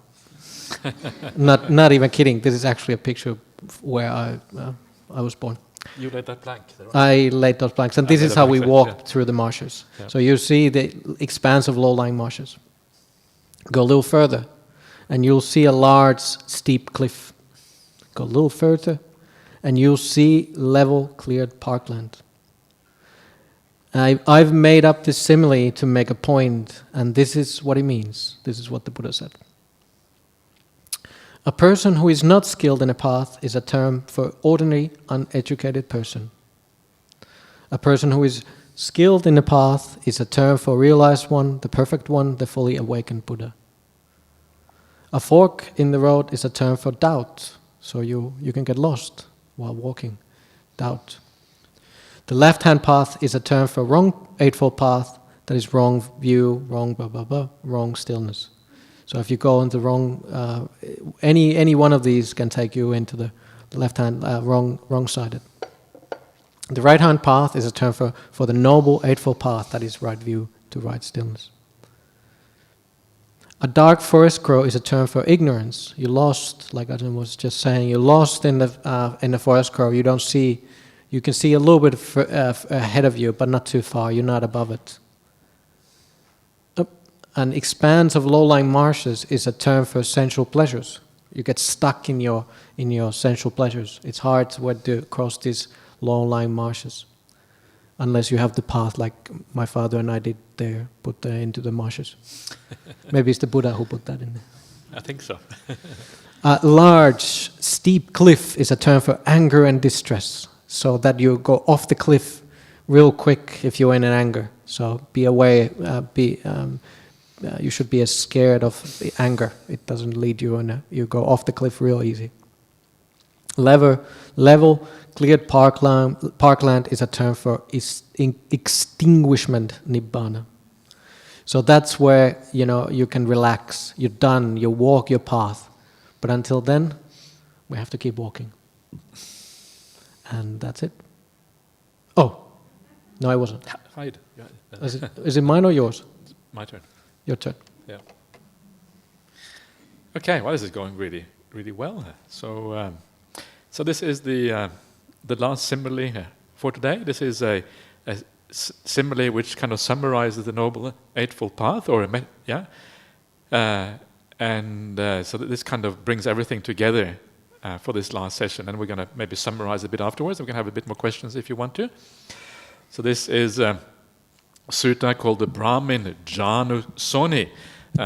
Not even kidding. This is actually a picture of where I was born. You laid that plank there, right? I laid those planks, and this is how we walked through the marshes. Yeah. So you see the expanse of low-lying marshes. Go a little further, and you'll see a large, steep cliff. Go a little further, and you'll see level, cleared parkland. I've made up this simile to make a point, and this is what it means. This is what the Buddha said. A person who is not skilled in a path is a term for ordinary, uneducated person. A person who is skilled in a path is a term for realized one, the perfect one, the fully awakened Buddha. A fork in the road is a term for doubt, so you can get lost while walking. Doubt. The left-hand path is a term for wrong eightfold path, that is wrong view, wrong blah blah blah, wrong stillness. So if you go into wrong, any one of these can take you into the left-hand, wrong-sided. The right-hand path is a term for the Noble Eightfold Path, that is right view to right stillness. A dark forest grove is a term for ignorance. You're lost, like Ajahn was just saying. You're lost in the forest grove. You don't see. You can see a little bit ahead of you, but not too far. You're not above it. An expanse of low-lying marshes is a term for sensual pleasures. You get stuck in your sensual pleasures. It's hard to cross these low-lying marshes, unless you have the path like my father and I did there, put into the marshes. Maybe it's the Buddha who put that in there. I think so. A large, steep cliff is a term for anger and distress, so that you go off the cliff real quick if you're in an anger. So be aware, you should be scared of the anger. It doesn't lead you in you go off the cliff real easy. Level, cleared parkland is a term for extinguishment, nibbana. So that's where you can relax. You're done. You walk your path, but until then, we have to keep walking. And that's it. Oh, no, I wasn't. Hide. Is it mine or yours? My turn. Your turn. Yeah. Okay. Well, this is going really, really well. So this is the last simile for today. This is a simile which kind of summarizes the Noble Eightfold Path, so this kind of brings everything together for this last session, and we're going to maybe summarize a bit afterwards. We can have a bit more questions if you want to. So this is a sutta called the Brahmin Janusoni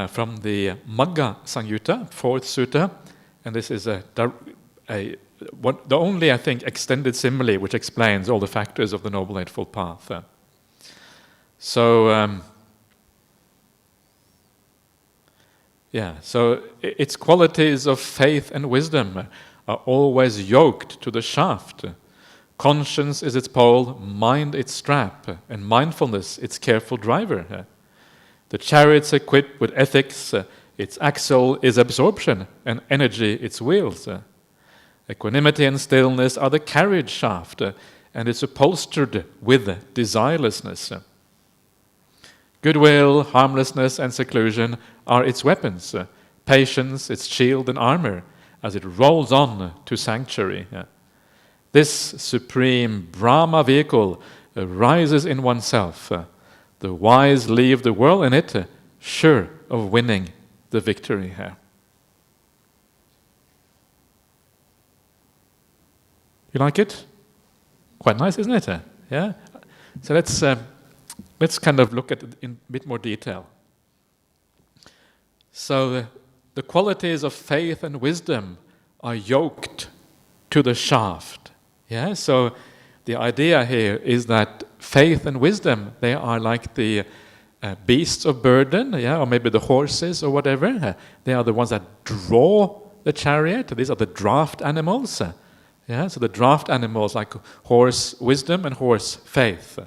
from the Magga Samyutta, 4th sutta, and this is the only, I think, extended simile which explains all the factors of the Noble Eightfold Path. So its qualities of faith and wisdom are always yoked to the shaft. Conscience is its pole, mind its strap, and mindfulness its careful driver. The chariot's equipped with ethics, its axle is absorption, and energy its wheels. Equanimity and stillness are the carriage shaft, and it's upholstered with desirelessness. Goodwill, harmlessness, and seclusion are its weapons, patience its shield and armor, as it rolls on to sanctuary. This supreme Brahma vehicle rises in oneself. The wise leave the world in it, sure of winning the victory. You like it? Quite nice, isn't it? Yeah. So let's kind of look at it in a bit more detail. So the qualities of faith and wisdom are yoked to the shaft. Yeah. So the idea here is that faith and wisdom, they are like the beasts of burden, yeah, or maybe the horses or whatever. They are the ones that draw the chariot. These are the draft animals. Yeah, so the draft animals like horse wisdom and horse faith.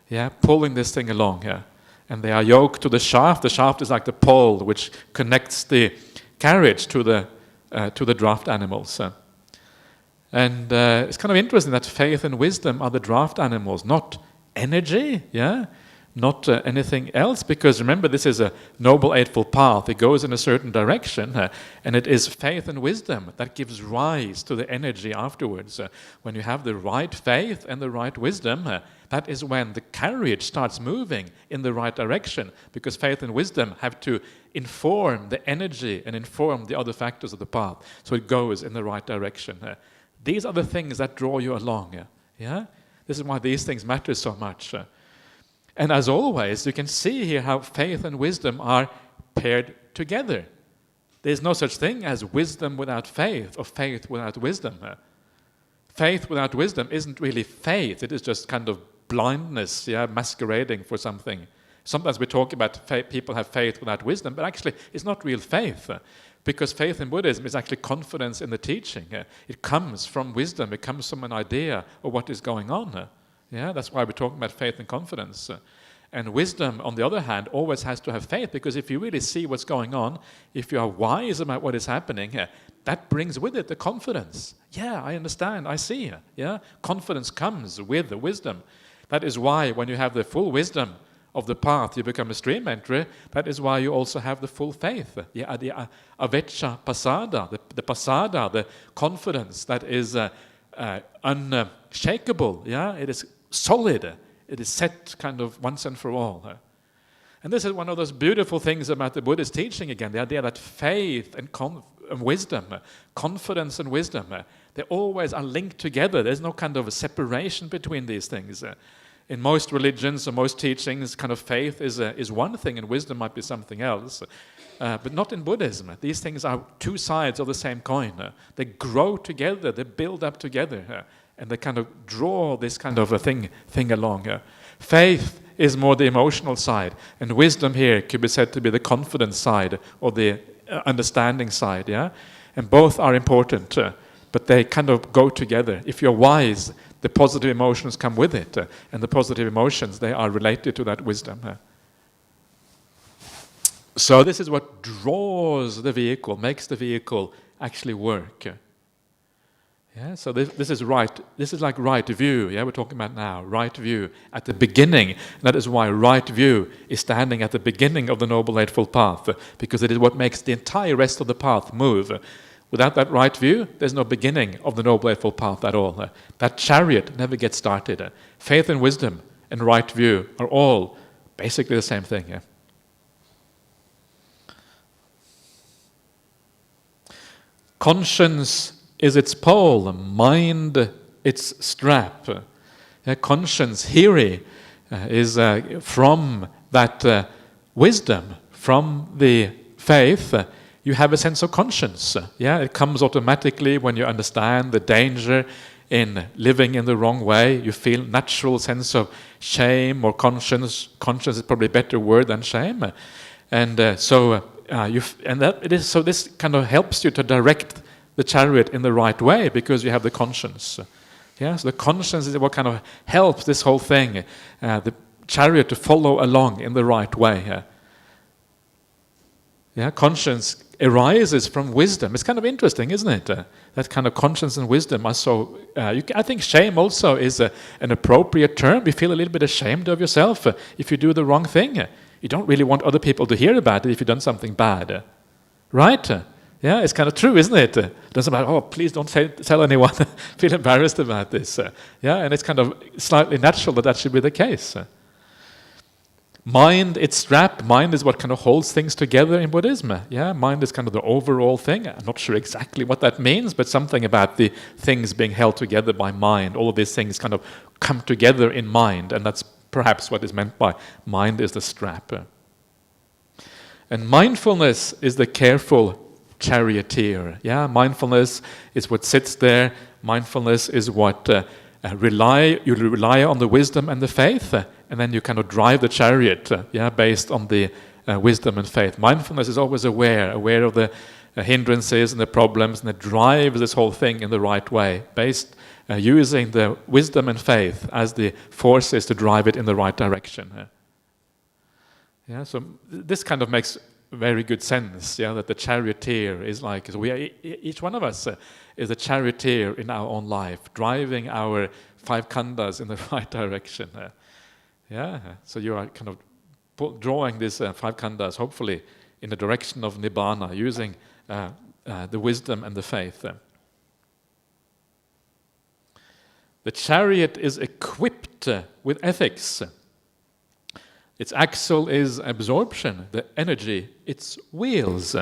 Yeah, pulling this thing along. Yeah, and they are yoked to the shaft. The shaft is like the pole which connects the carriage to the draft animals. And it's kind of interesting that faith and wisdom are the draft animals, not energy. Yeah. Not anything else, because remember, this is a Noble Eightfold Path. It goes in a certain direction, and it is faith and wisdom that gives rise to the energy afterwards. When you have the right faith and the right wisdom, that is when the carriage starts moving in the right direction, because faith and wisdom have to inform the energy and inform the other factors of the path, so it goes in the right direction. These are the things that draw you along. Yeah? This is why these things matter so much. And as always, you can see here how faith and wisdom are paired together. There's no such thing as wisdom without faith or faith without wisdom. Faith without wisdom isn't really faith. It is just kind of blindness, yeah, masquerading for something. Sometimes we talk about people have faith without wisdom, but actually it's not real faith. Because faith in Buddhism is actually confidence in the teaching. It comes from wisdom. It comes from an idea of what is going on. Yeah, that's why we're talking about faith and confidence. And wisdom, on the other hand, always has to have faith, because if you really see what's going on, if you are wise about what is happening, that brings with it the confidence. Yeah, I understand, I see. Yeah, confidence comes with the wisdom. That is why when you have the full wisdom of the path, you become a stream enterer. That is why you also have the full faith. Yeah, the avecca pasada, the pasada, the confidence that is unshakable. Yeah, it is solid. It is set kind of once and for all. And this is one of those beautiful things about the Buddhist teaching again, the idea that faith and wisdom, confidence and wisdom, they always are linked together. There's no kind of a separation between these things. In most religions or most teachings, kind of faith is one thing and wisdom might be something else. But not in Buddhism. These things are two sides of the same coin. They grow together, they build up together, and they kind of draw this kind of a thing along. Faith is more the emotional side, and wisdom here could be said to be the confidence side or the understanding side. Yeah, and both are important, but they kind of go together. If you're wise, the positive emotions come with it, and the positive emotions, they are related to that wisdom. So this is what draws the vehicle, makes the vehicle actually work. Yeah, so this is right. This is like right view. Yeah, we're talking about now right view at the beginning. And that is why right view is standing at the beginning of the Noble Eightfold Path, because it is what makes the entire rest of the path move. Without that right view, there's no beginning of the Noble Eightfold Path at all. That chariot never gets started. Faith and wisdom and right view are all basically the same thing. Yeah? Conscience is its pole, mind its strap. Conscience, hiri, is from that wisdom, from the faith, you have a sense of conscience. Yeah, it comes automatically when you understand the danger in living in the wrong way. You feel natural sense of shame or conscience. Conscience is probably a better word than shame, and so this kind of helps you to direct the chariot in the right way because you have the conscience. Yeah, so the conscience is what kind of helps this whole thing, the chariot to follow along in the right way. Yeah, conscience arises from wisdom. It's kind of interesting, isn't it? That kind of conscience and wisdom are so... I think shame also is an appropriate term. You feel a little bit ashamed of yourself if you do the wrong thing. You don't really want other people to hear about it if you've done something bad. Right? Yeah, it's kind of true, isn't it? It doesn't matter, oh, please don't tell anyone. Feel embarrassed about this. Yeah, and it's kind of slightly natural that should be the case. Mind, its strap. Mind is what kind of holds things together in Buddhism. Yeah, mind is kind of the overall thing. I'm not sure exactly what that means, but something about the things being held together by mind. All of these things kind of come together in mind, and that's perhaps what is meant by mind is the strap. And mindfulness is the careful charioteer. Yeah, mindfulness is what sits there. Mindfulness is what you rely on the wisdom and the faith, and then you kind of drive the chariot, based on the wisdom and faith. Mindfulness is always aware of the hindrances and the problems, and it drives this whole thing in the right way, based using the wisdom and faith as the forces to drive it in the right direction. Yeah, so this kind of makes very good sense. Yeah, that the charioteer is like, so each one of us is a charioteer in our own life, driving our 5 khandhas in the right direction. Yeah, so you are kind of drawing these 5 khandhas, hopefully, in the direction of nibbana, using the wisdom and the faith. The chariot is equipped with ethics. Its axle is absorption, the energy, its wheels.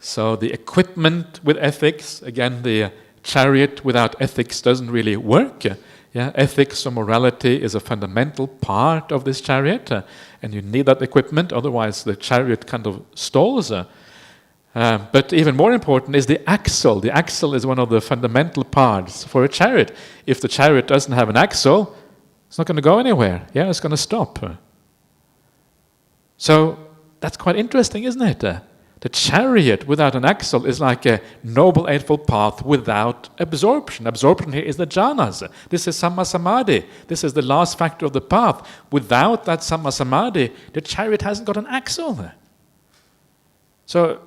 So the equipment with ethics, again, the chariot without ethics doesn't really work. Yeah, ethics or morality is a fundamental part of this chariot, and you need that equipment, otherwise the chariot kind of stalls. But even more important is the axle. The axle is one of the fundamental parts for a chariot. If the chariot doesn't have an axle, it's not going to go anywhere. Yeah, it's going to stop. So that's quite interesting, isn't it? The chariot without an axle is like a Noble Eightfold Path without absorption. Absorption here is the jhanas. This is sammā samadhi. This is the last factor of the path. Without that sammā samadhi, the chariot hasn't got an axle. So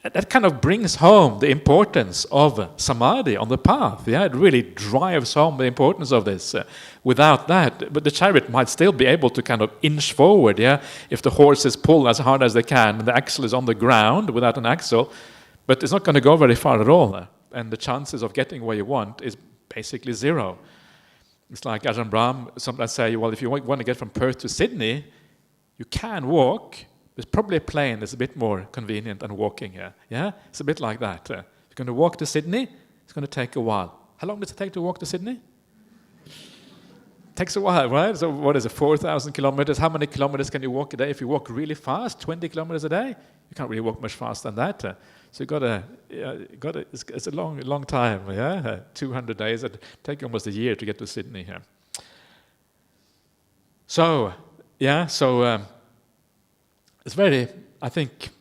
that kind of brings home the importance of samadhi on the path. Yeah, it really drives home the importance of this. Without that, but the chariot might still be able to kind of inch forward. Yeah, if the horses pull as hard as they can, and the axle is on the ground without an axle, but it's not going to go very far at all. And the chances of getting where you want is basically zero. It's like Ajahn Brahm sometimes say, well, if you want to get from Perth to Sydney, you can walk. There's probably a plane that's a bit more convenient than walking here. Yeah? It's a bit like that. If you're going to walk to Sydney, it's going to take a while. How long does it take to walk to Sydney? It takes a while, right? So what is it, 4,000 kilometers? How many kilometers can you walk a day? If you walk really fast, 20 kilometers a day, you can't really walk much faster than that. So it's a long time, yeah? 200 days, it'd take almost a year to get to Sydney here. So, it's very, I think,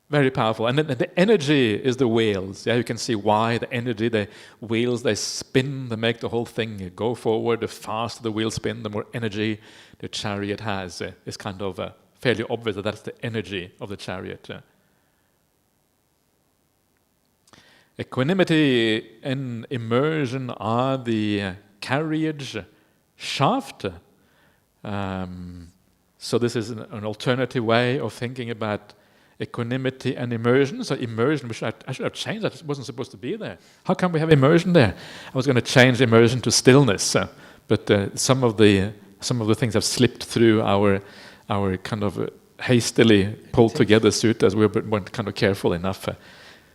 very powerful. And then the energy is the wheels. Yeah, you can see why the energy, the wheels, they spin, they make the whole thing go forward. The faster the wheels spin, the more energy the chariot has. It's kind of fairly obvious that that's the energy of the chariot. Equanimity and immersion are the carriage shaft. So this is an alternative way of thinking about equanimity and immersion. So immersion, I should have changed that. It wasn't supposed to be there. How come we have immersion there? I was going to change immersion to stillness, but some of the things have slipped through our kind of hastily pulled together suttas. We weren't kind of careful enough.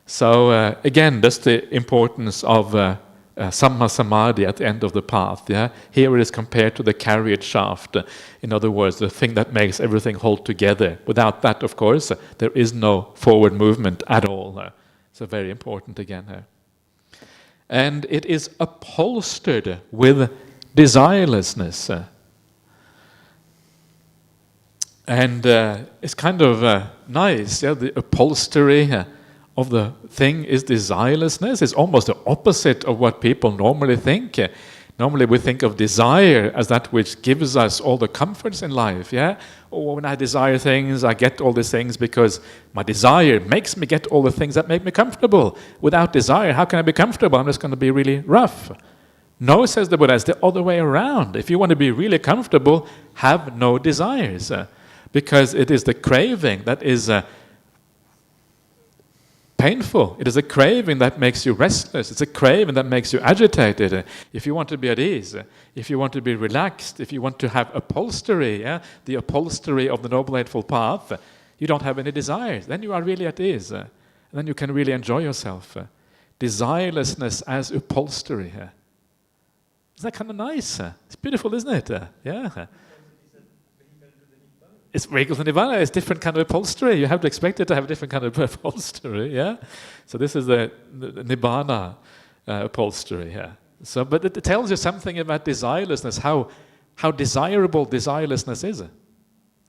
So again, that's the importance of sammā samadhi at the end of the path. Yeah, here it is compared to the carriage shaft. In other words, the thing that makes everything hold together. Without that, of course, there is no forward movement at all. So very important again. And it is upholstered with desirelessness. And it's kind of nice. Yeah, the upholstery of the thing is desirelessness. It's almost the opposite of what people normally think. Normally we think of desire as that which gives us all the comforts in life, yeah? Or when I desire things, I get all these things because my desire makes me get all the things that make me comfortable. Without desire, how can I be comfortable? I'm just going to be really rough. No, says the Buddha, it's the other way around. If you want to be really comfortable, have no desires. Because it is the craving that is painful. It is a craving that makes you restless. It's a craving that makes you agitated. If you want to be at ease, if you want to be relaxed, if you want to have upholstery, the upholstery of the Noble Eightfold Path, you don't have any desires. Then you are really at ease. And then you can really enjoy yourself. Desirelessness as upholstery. Isn't that kind of nice? It's beautiful, isn't it? Yeah. It's vehicles and Nibbana. It's different kind of upholstery. You have to expect it to have a different kind of upholstery, yeah? So this is the Nibbana upholstery, yeah. So, but it tells you something about desirelessness, how desirable desirelessness is.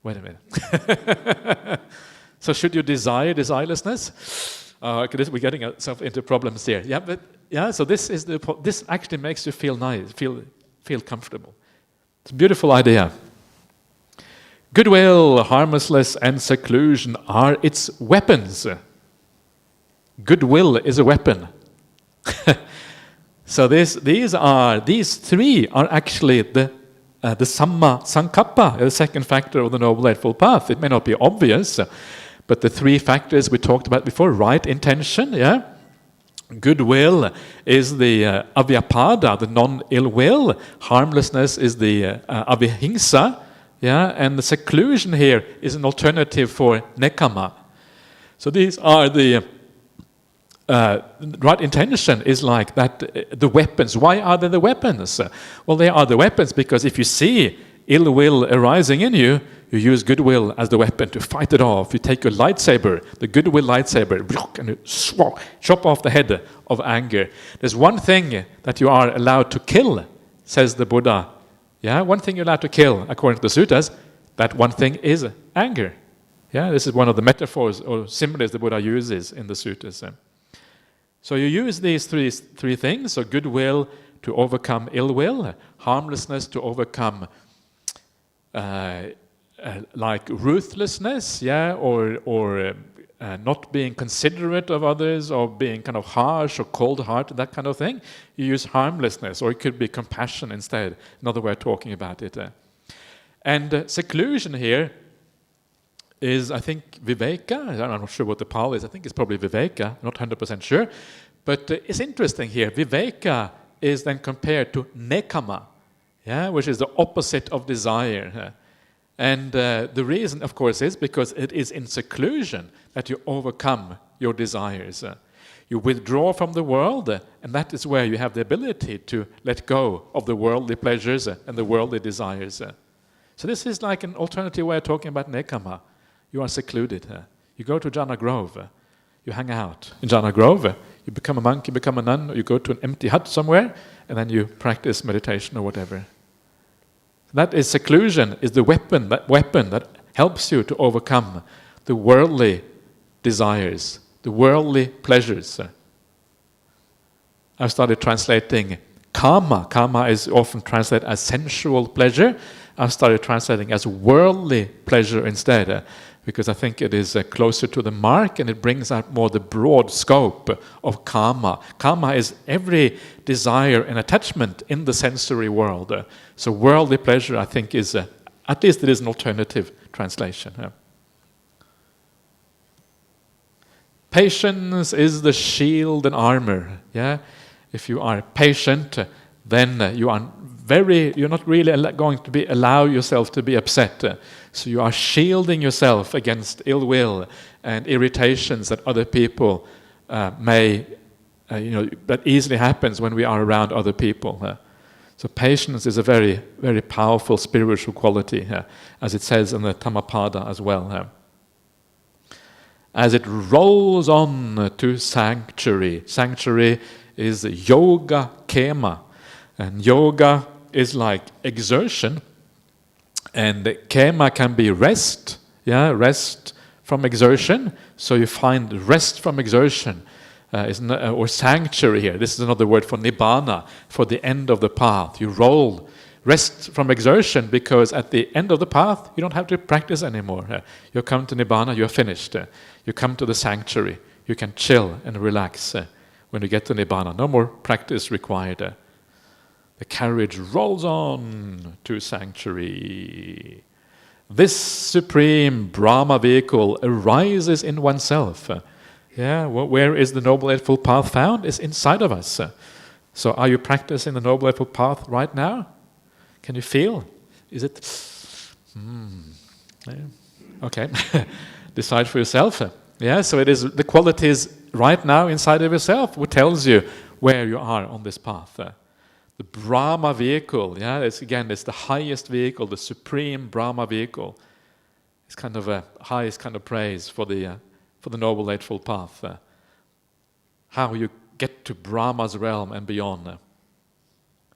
Wait a minute. So should you desire desirelessness? We're getting ourselves into problems here. Yeah, but yeah. So this actually makes you feel nice, feel comfortable. It's a beautiful idea. Goodwill, harmlessness, and seclusion are its weapons. Goodwill is a weapon. So these three are actually the sammā saṅkappa, the second factor of the Noble Eightfold Path. It may not be obvious, but the three factors we talked about before: right intention, yeah. Goodwill is the avyapada, the non-ill will. Harmlessness is the avihingsa. Yeah, and the seclusion here is an alternative for nekama. So these are the right intention is like that. The weapons. Why are they the weapons? Well, they are the weapons because if you see ill will arising in you, you use goodwill as the weapon to fight it off. You take your lightsaber, the goodwill lightsaber, and you chop off the head of anger. There's one thing that you are allowed to kill, says the Buddha. Yeah, one thing you're allowed to kill, according to the suttas, that one thing is anger. Yeah, this is one of the metaphors or similes the Buddha uses in the suttas. So you use these three things, so goodwill to overcome ill will, harmlessness to overcome like ruthlessness, yeah, or not being considerate of others, or being kind of harsh or cold-hearted, that kind of thing. You use harmlessness, or it could be compassion instead, another way of talking about it. And seclusion here is, I think, viveka. I'm not sure what the Pali is. I think it's probably viveka, not 100% sure. But it's interesting here. Viveka is then compared to nekama, yeah, which is the opposite of desire. And the reason, of course, is because it is in seclusion that you overcome your desires. You withdraw from the world, and that is where you have the ability to let go of the worldly pleasures and the worldly desires. So this is like an alternative way of talking about nekama. You are secluded. You go to Jhana Grove. You hang out in Jhana Grove. You become a monk, you become a nun, or you go to an empty hut somewhere, and then you practice meditation or whatever. That is seclusion, is the weapon that helps you to overcome the worldly desires, the worldly pleasures. I've started translating kama. Kama is often translated as sensual pleasure. I've started translating as worldly pleasure instead, because I think it is closer to the mark and it brings out more the broad scope of kama. Kama is every desire and attachment in the sensory world. So worldly pleasure, I think, is, at least it is an alternative translation. Patience is the shield and armor. Yeah, if you are patient, then you're not really going to allow yourself to be upset. So you are shielding yourself against ill will and irritations that other people that easily happens when we are around other people. So patience is a very, very powerful spiritual quality, as it says in the Dhammapada as well. As it rolls on to sanctuary. Sanctuary is yoga kema. And yoga is like exertion. And kema can be rest. Yeah, rest from exertion, so you find rest from exertion, or sanctuary here. This is another word for nibbana, for the end of the path. You rest from exertion, because at the end of the path, you don't have to practice anymore. You come to nibbana, you're finished. You come to the sanctuary. You can chill and relax when you get to nibbana. No more practice required. The carriage rolls on to sanctuary. This supreme Brahma vehicle arises in oneself. Where is the Noble Eightfold Path found? It's inside of us. So are you practicing the Noble Eightfold Path right now? Can you feel? Is it? Okay. Decide for yourself. So it is the qualities right now inside of yourself who tells you where you are on this path. The Brahma vehicle, it's the highest vehicle, the supreme Brahma vehicle. It's kind of a highest kind of praise for the Noble Eightfold Path. How you get to Brahma's realm and beyond.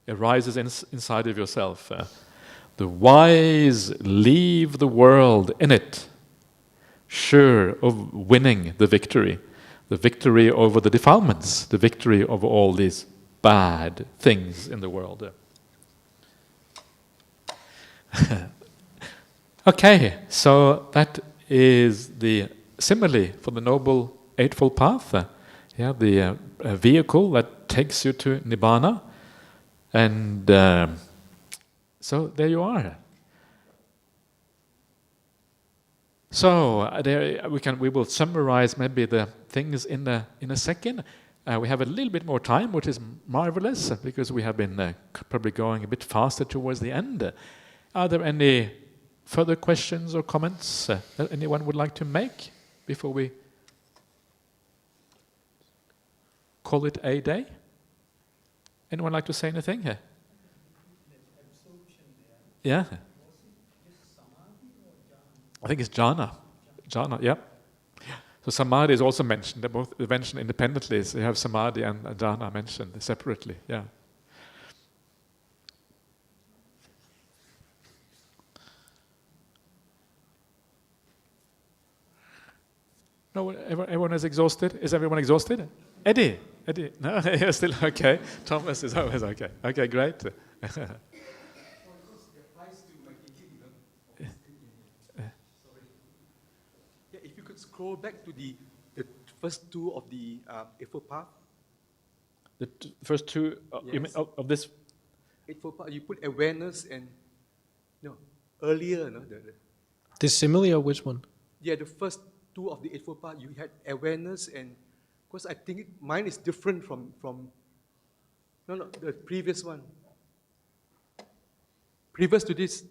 It rises inside of yourself. The wise leave the world in it, sure of winning the victory over the defilements, the victory over all these bad things in the world. Okay, so that is the simile for the Noble Eightfold Path. The vehicle that takes you to Nibbana. And so there you are. So we will summarize maybe the things in a second. We have a little bit more time, which is marvelous, because we have been probably going a bit faster towards the end. Are there any further questions or comments that anyone would like to make before we call it a day? Anyone like to say anything here? Yeah. I think it's jhana. Jhana, yeah. So samadhi is also mentioned. They're both mentioned independently. So you have samadhi and jhana mentioned separately. Yeah. No, everyone is exhausted. Is everyone exhausted? Eddie. No, you're still okay. Thomas is always okay. Okay, great. If you could scroll back to the first two of the Eightfold Path. The first two Yes. you mean, of this? Eightfold Path, you put awareness and earlier, The simile or which one? Yeah, the first two of the Eightfold Path, you had awareness, and because I think mine is different from the previous one. Previous to this,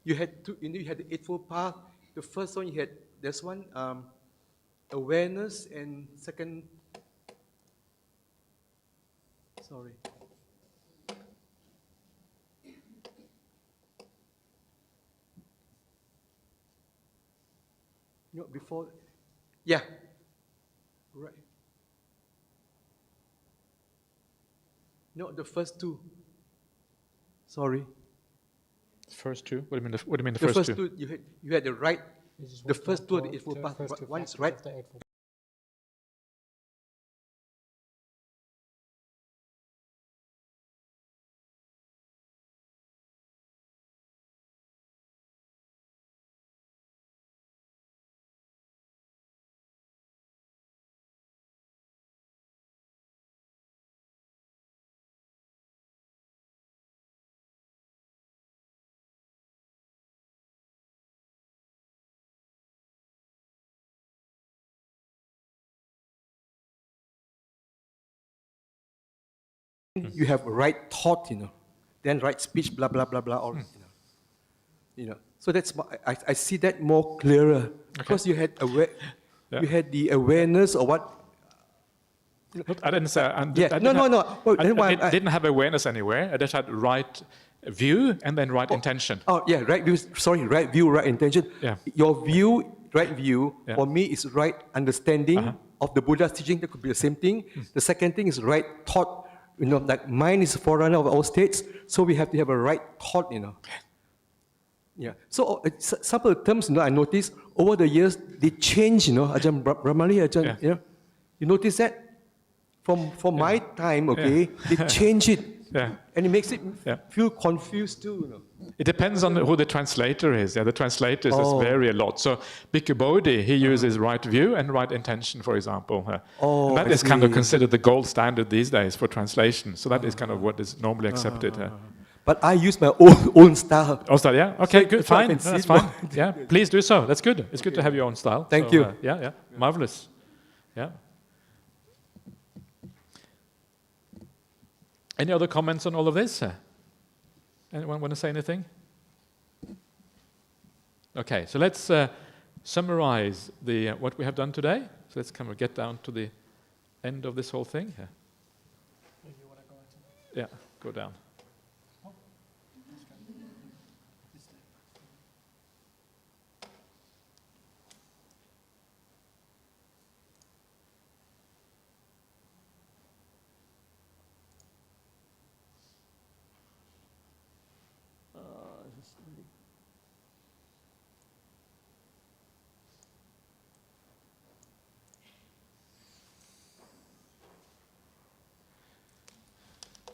you had you had the Eightfold Path. The first one you had awareness, and second. Sorry. No, before. Yeah. Right. No, the first two. Sorry. First two? What do you mean the The first first two? two, you had the right. The first two of the Eightfold Path. One is right. You have right thought, then right speech, blah blah blah blah, all, So that's I see that more clearer because you had you had the awareness of what. I didn't say. No. Well, I didn't have awareness anywhere. I just had right view and then right intention. Oh yeah, right view. Sorry, right view, right intention. Yeah. Your view, right view, for me is right understanding of the Buddha's teaching. That could be the same thing. The second thing is right thought. Like mind is a forerunner of all states, so we have to have a right thought. Yeah. So some of the terms, I noticed over the years they change. Ajahn Brahmali, Ajahn. Yeah. You notice that from my time, okay, they change it, and it makes it feel confused too. It depends on who the translator is. Yeah, the translators vary a lot. So Bhikkhu Bodhi, he uses right view and right intention, for example. And that is kind of considered the gold standard these days for translation. So that is kind of what is normally accepted. But I use my own style. Own style, yeah. Okay, good, so fine. That's fine. Yeah, please do so. That's good. It's good to have your own style. Thank you. Yeah, marvelous. Yeah. Any other comments on all of this? Anyone want to say anything? Okay, so let's summarize what we have done today. So let's kind of get down to the end of this whole thing. Yeah, go down.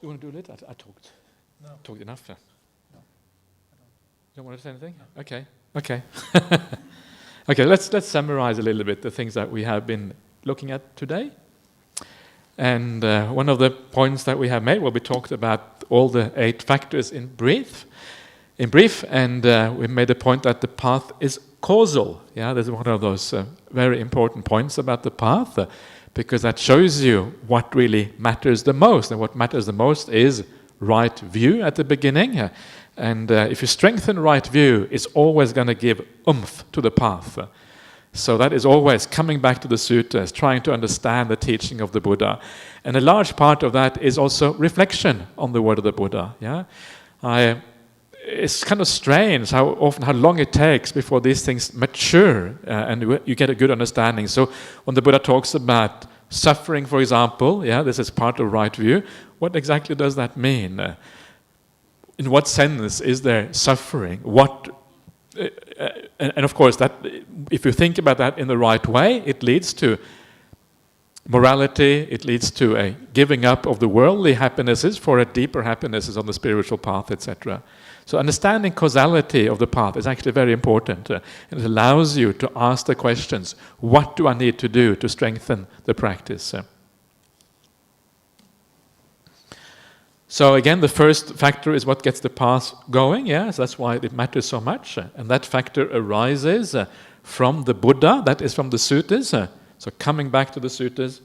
You want to do it? I talked. No. Talked enough. No. You don't want to say anything? No. Okay. Okay. Let's summarize a little bit the things that we have been looking at today. And one of the points that we have made, we talked about all the 8 factors in brief, and we made the point that the path is causal. Yeah, there's one of those very important points about the path. Because that shows you what really matters the most. And what matters the most is right view at the beginning. And if you strengthen right view, it's always going to give oomph to the path. So that is always coming back to the suttas, trying to understand the teaching of the Buddha. And a large part of that is also reflection on the word of the Buddha. Yeah, it's kind of strange how long it takes before these things mature and you get a good understanding. So when the Buddha talks about suffering, for example, this is part of right view, what exactly does that mean? In what sense is there suffering? And of course, that if you think about that in the right way, it leads to morality, it leads to a giving up of the worldly happinesses for a deeper happinesses on the spiritual path, etc. So understanding causality of the path is actually very important. And it allows you to ask the questions, what do I need to do to strengthen the practice? So again, the first factor is what gets the path going. So that's why it matters so much. And that factor arises from the Buddha, that is from the suttas. So coming back to the suttas.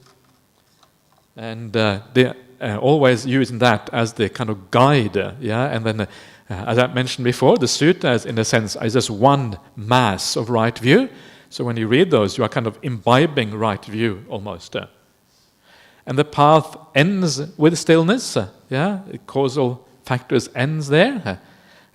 And they're always using that as the kind of guide. And then as I mentioned before, the suttas, in a sense, is just one mass of right view. So when you read those, you are kind of imbibing right view almost. And the path ends with stillness. The causal factors ends there.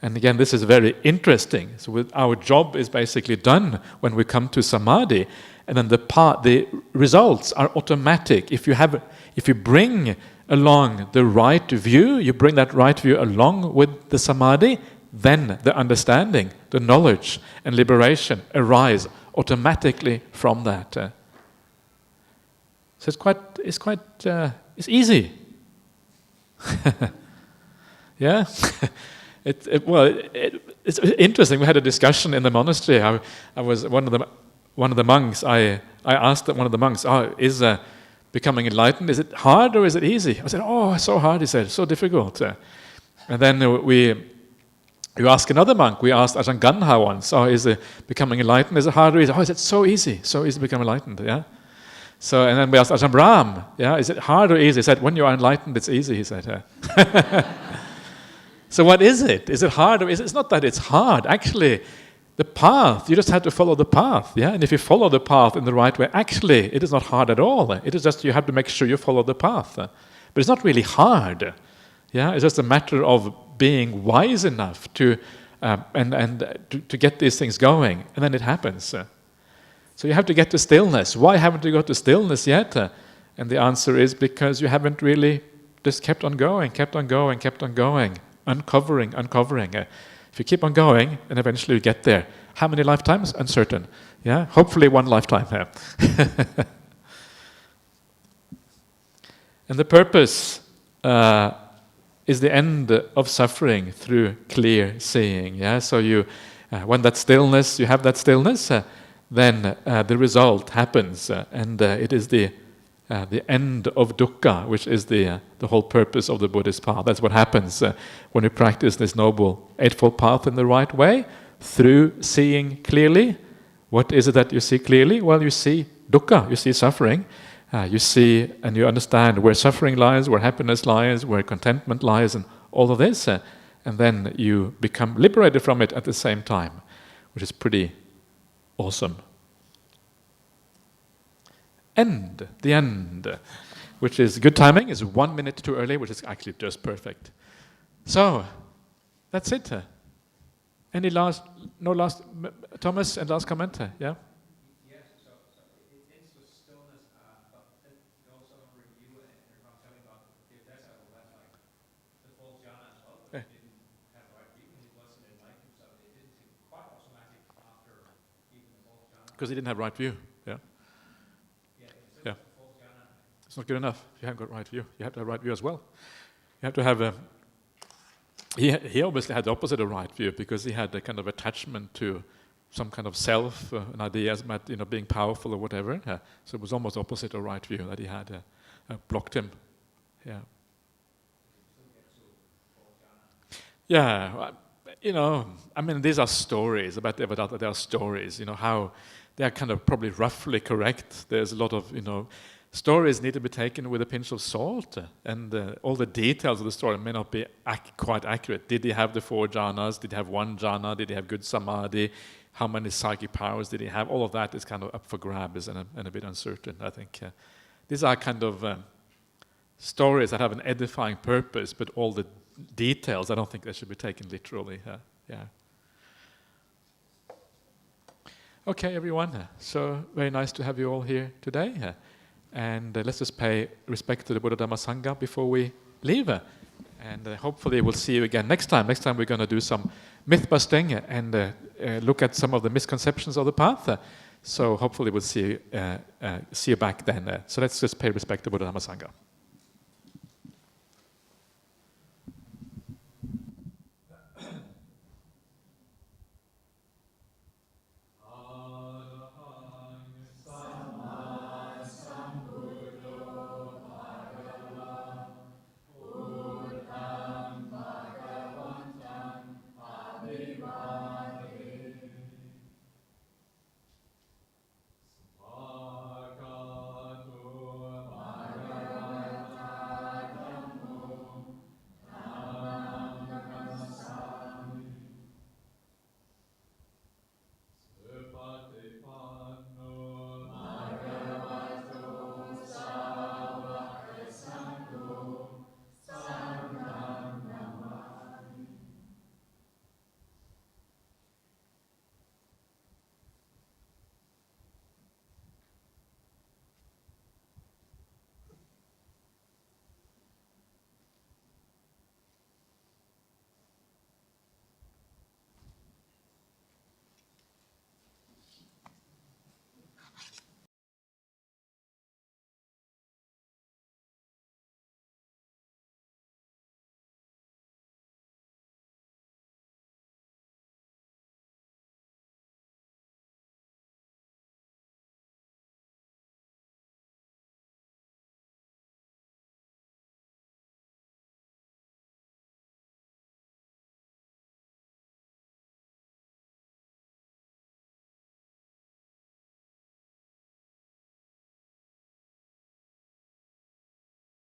And again, this is very interesting. So our job is basically done when we come to samadhi. And then the results are automatic. If you bring along the right view, you bring that right view along with the samadhi, then the understanding, the knowledge and liberation arise automatically from that. So it's easy. Yeah. It's interesting. We had a discussion in the monastery. I was one of the monks. I asked one of the monks, is becoming enlightened, is it hard or is it easy? I said, it's so hard, he said, so difficult. And then you ask another monk, we asked Ajahn Ganha once, is becoming enlightened, is it hard or easy? Is it so easy to become enlightened, So, and then we asked Ajahn Brahm, is it hard or easy? He said, when you are enlightened, it's easy, he said. So what is it? Is it hard or is it? It's not that it's hard, actually. The path, you just have to follow the path, And if you follow the path in the right way, actually, it is not hard at all. It is just you have to make sure you follow the path. But it's not really hard, It's just a matter of being wise enough to get these things going, and then it happens. So you have to get to stillness. Why haven't you got to stillness yet? And the answer is because you haven't really just kept on going, uncovering. If you keep on going, and eventually you get there. How many lifetimes? Uncertain. Yeah, hopefully one lifetime. And the purpose is the end of suffering through clear seeing. Yeah, so you, when that stillness, you have that stillness, then the result happens, and it is the end of dukkha, which is the whole purpose of the Buddhist path. That's what happens when you practice this Noble Eightfold Path in the right way, through seeing clearly. What is it that you see clearly? Well, you see dukkha, you see suffering. You see and you understand where suffering lies, where happiness lies, where contentment lies, and all of this. And then you become liberated from it at the same time, which is pretty awesome. The end, which is good timing, is 1 minute too early, which is actually just perfect. So, that's it. Any last, Thomas, and last comment? Yeah? Yes, so it ends with stillness, but then you also review it, and you're not telling about the that's like the full jhana as well, but it didn't have the right view, and it wasn't enlightened, so it didn't seem quite automatic after even the full jhana. Because he didn't have right view, yeah. Yeah. It's not good enough. You haven't got right view. You have to have right view as well. You have to have he obviously had the opposite of right view, because he had a kind of attachment to some kind of self, an idea about being powerful or whatever. So it was almost opposite of right view that he had blocked him. Yeah. Yeah. I mean, these are stories about Devadatta. They are stories. How they are kind of probably roughly correct. There's a lot of stories need to be taken with a pinch of salt, and all the details of the story may not be quite accurate. Did he have the 4 jhanas? Did he have 1 jhana? Did he have good samadhi? How many psychic powers did he have? All of that is kind of up for grabs and a bit uncertain, I think. These are kind of stories that have an edifying purpose, but all the details, I don't think they should be taken literally. Yeah. Okay, everyone. So very nice to have you all here today. And let's just pay respect to the Buddha Dhamma Sangha before we leave. And hopefully we'll see you again next time. Next time we're going to do some myth busting and look at some of the misconceptions of the path. So hopefully we'll see you back then. So let's just pay respect to Buddha Dhamma Sangha.